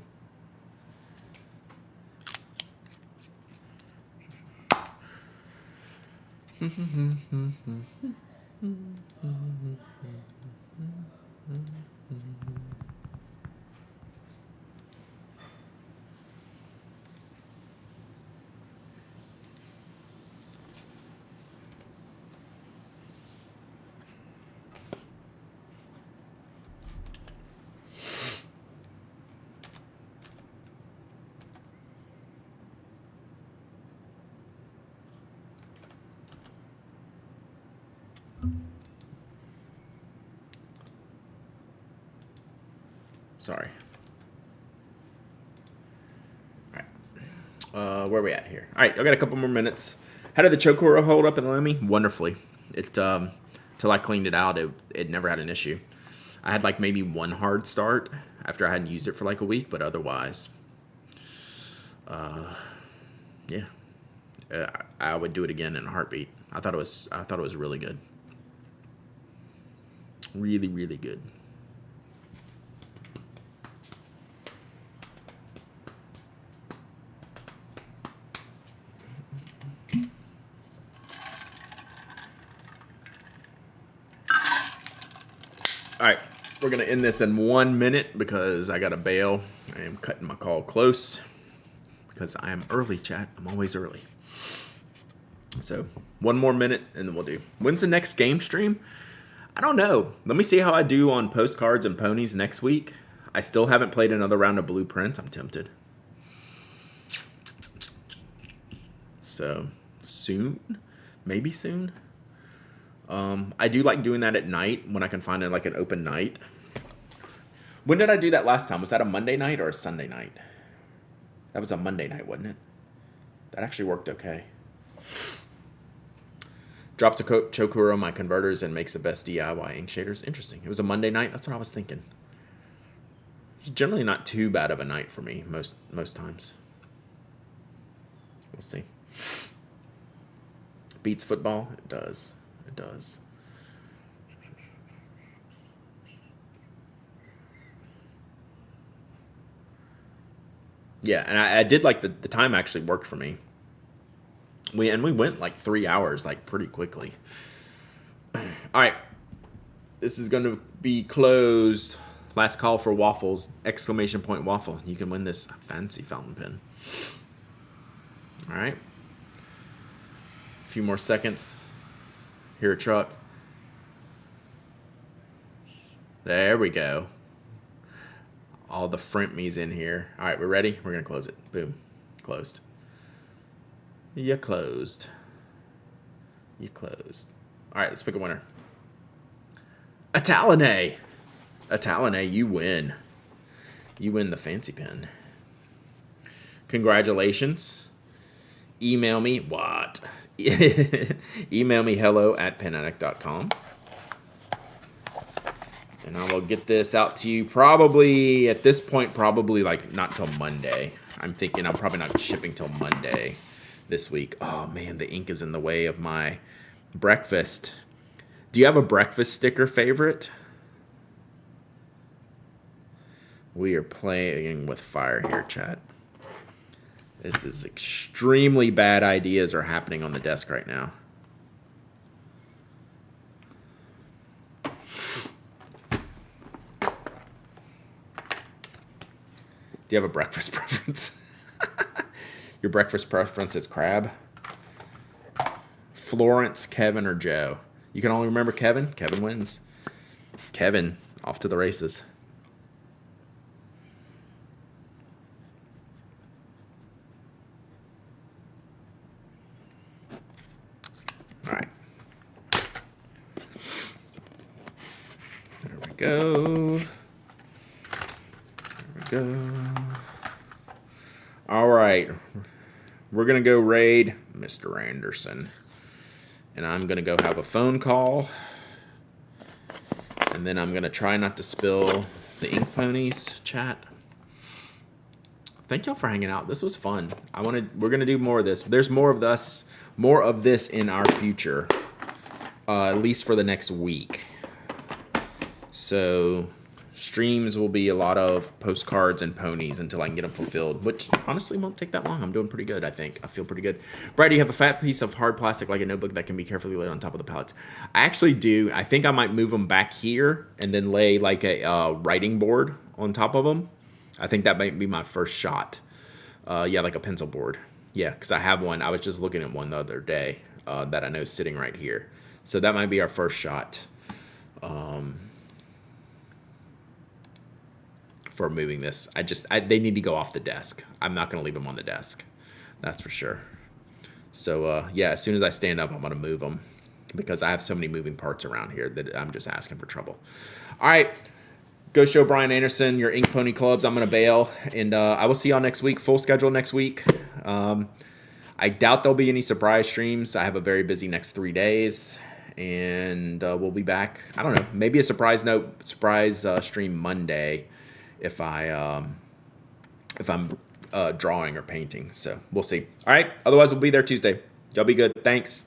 Sorry. All right. Where are we at here? All right, I got a couple more minutes. How did the Chokora hold up in Lumi? Wonderfully. It till I cleaned it out, it never had an issue. I had like maybe one hard start after I hadn't used it for like a week, but otherwise, yeah, I would do it again in a heartbeat. I thought it was really good, really really good. All right, we're gonna end this in 1 minute because I gotta bail. I am cutting my call close because I am early, chat. I'm always early. So 1 more minute and then we'll do. When's the next game stream? I don't know. Let me see how I do on postcards and ponies next week. I still haven't played another round of Blueprints. I'm tempted. So soon, maybe soon. I do like doing that at night when I can find like an open night. When did I do that last time? Was that a Monday night or a Sunday night? That was a Monday night, wasn't it? That actually worked okay. Drops a Chokura on my converters and makes the best DIY ink shaders. Interesting. It was a Monday night. That's what I was thinking. It's generally not too bad of a night for me most times. We'll see. Beats football? It does. It does. Yeah, and I did like the time actually worked for me. We went like 3 hours, like pretty quickly. All right, this is going to be closed. Last call for waffles! Exclamation point waffle! You can win this fancy fountain pen. All right, a few more seconds. Hear a truck. There we go. All the Frentme's in here. All right, we're ready. We're gonna close it. Boom, closed. You closed. You closed. All right, let's pick a winner. Atalane. Atalane, you win. You win the fancy pen. Congratulations. Email me. What? Email me hello@penaddict.com. And I will get this out to you probably, at this point, probably like not till Monday. I'm thinking I'm probably not shipping till Monday this week. Oh man, the ink is in the way of my breakfast. Do you have a breakfast sticker favorite? We are playing with fire here, chat. This is extremely bad ideas are happening on the desk right now. Do you have a breakfast preference? Your breakfast preference is crab? Florence, Kevin, or Joe? You can only remember Kevin? Kevin wins. Kevin, off to the races. All right. There we go. There we go. All right. We're going to go raid Mr. Anderson. And I'm going to go have a phone call. And then I'm going to try not to spill the ink ponies, chat. Thank y'all for hanging out. This was fun. We're going to do more of this. There's more of this in our future. At least for the next week. So streams will be a lot of postcards and ponies until I can get them fulfilled, which honestly won't take that long. I'm doing pretty good, I think. I feel pretty good. Brad, you have a fat piece of hard plastic like a notebook that can be carefully laid on top of the pallets. I actually do. I think I might move them back here and then lay like a writing board on top of them. I think that might be my first shot. Yeah, like a pencil board. Yeah, because I have one. I was just looking at one the other day that I know is sitting right here. So that might be our first shot. For moving this. They need to go off the desk. I'm not going to leave them on the desk. That's for sure. So, yeah, as soon as I stand up, I'm going to move them because I have so many moving parts around here that I'm just asking for trouble. All right. Go show Brian Anderson your Ink Pony Clubs. I'm going to bail. And I will see y'all next week. Full schedule next week. I doubt there'll be any surprise streams. I have a very busy next 3 days. And we'll be back. I don't know. Maybe a surprise stream Monday if I'm drawing or painting. So we'll see. All right. Otherwise, we'll be there Tuesday. Y'all be good. Thanks.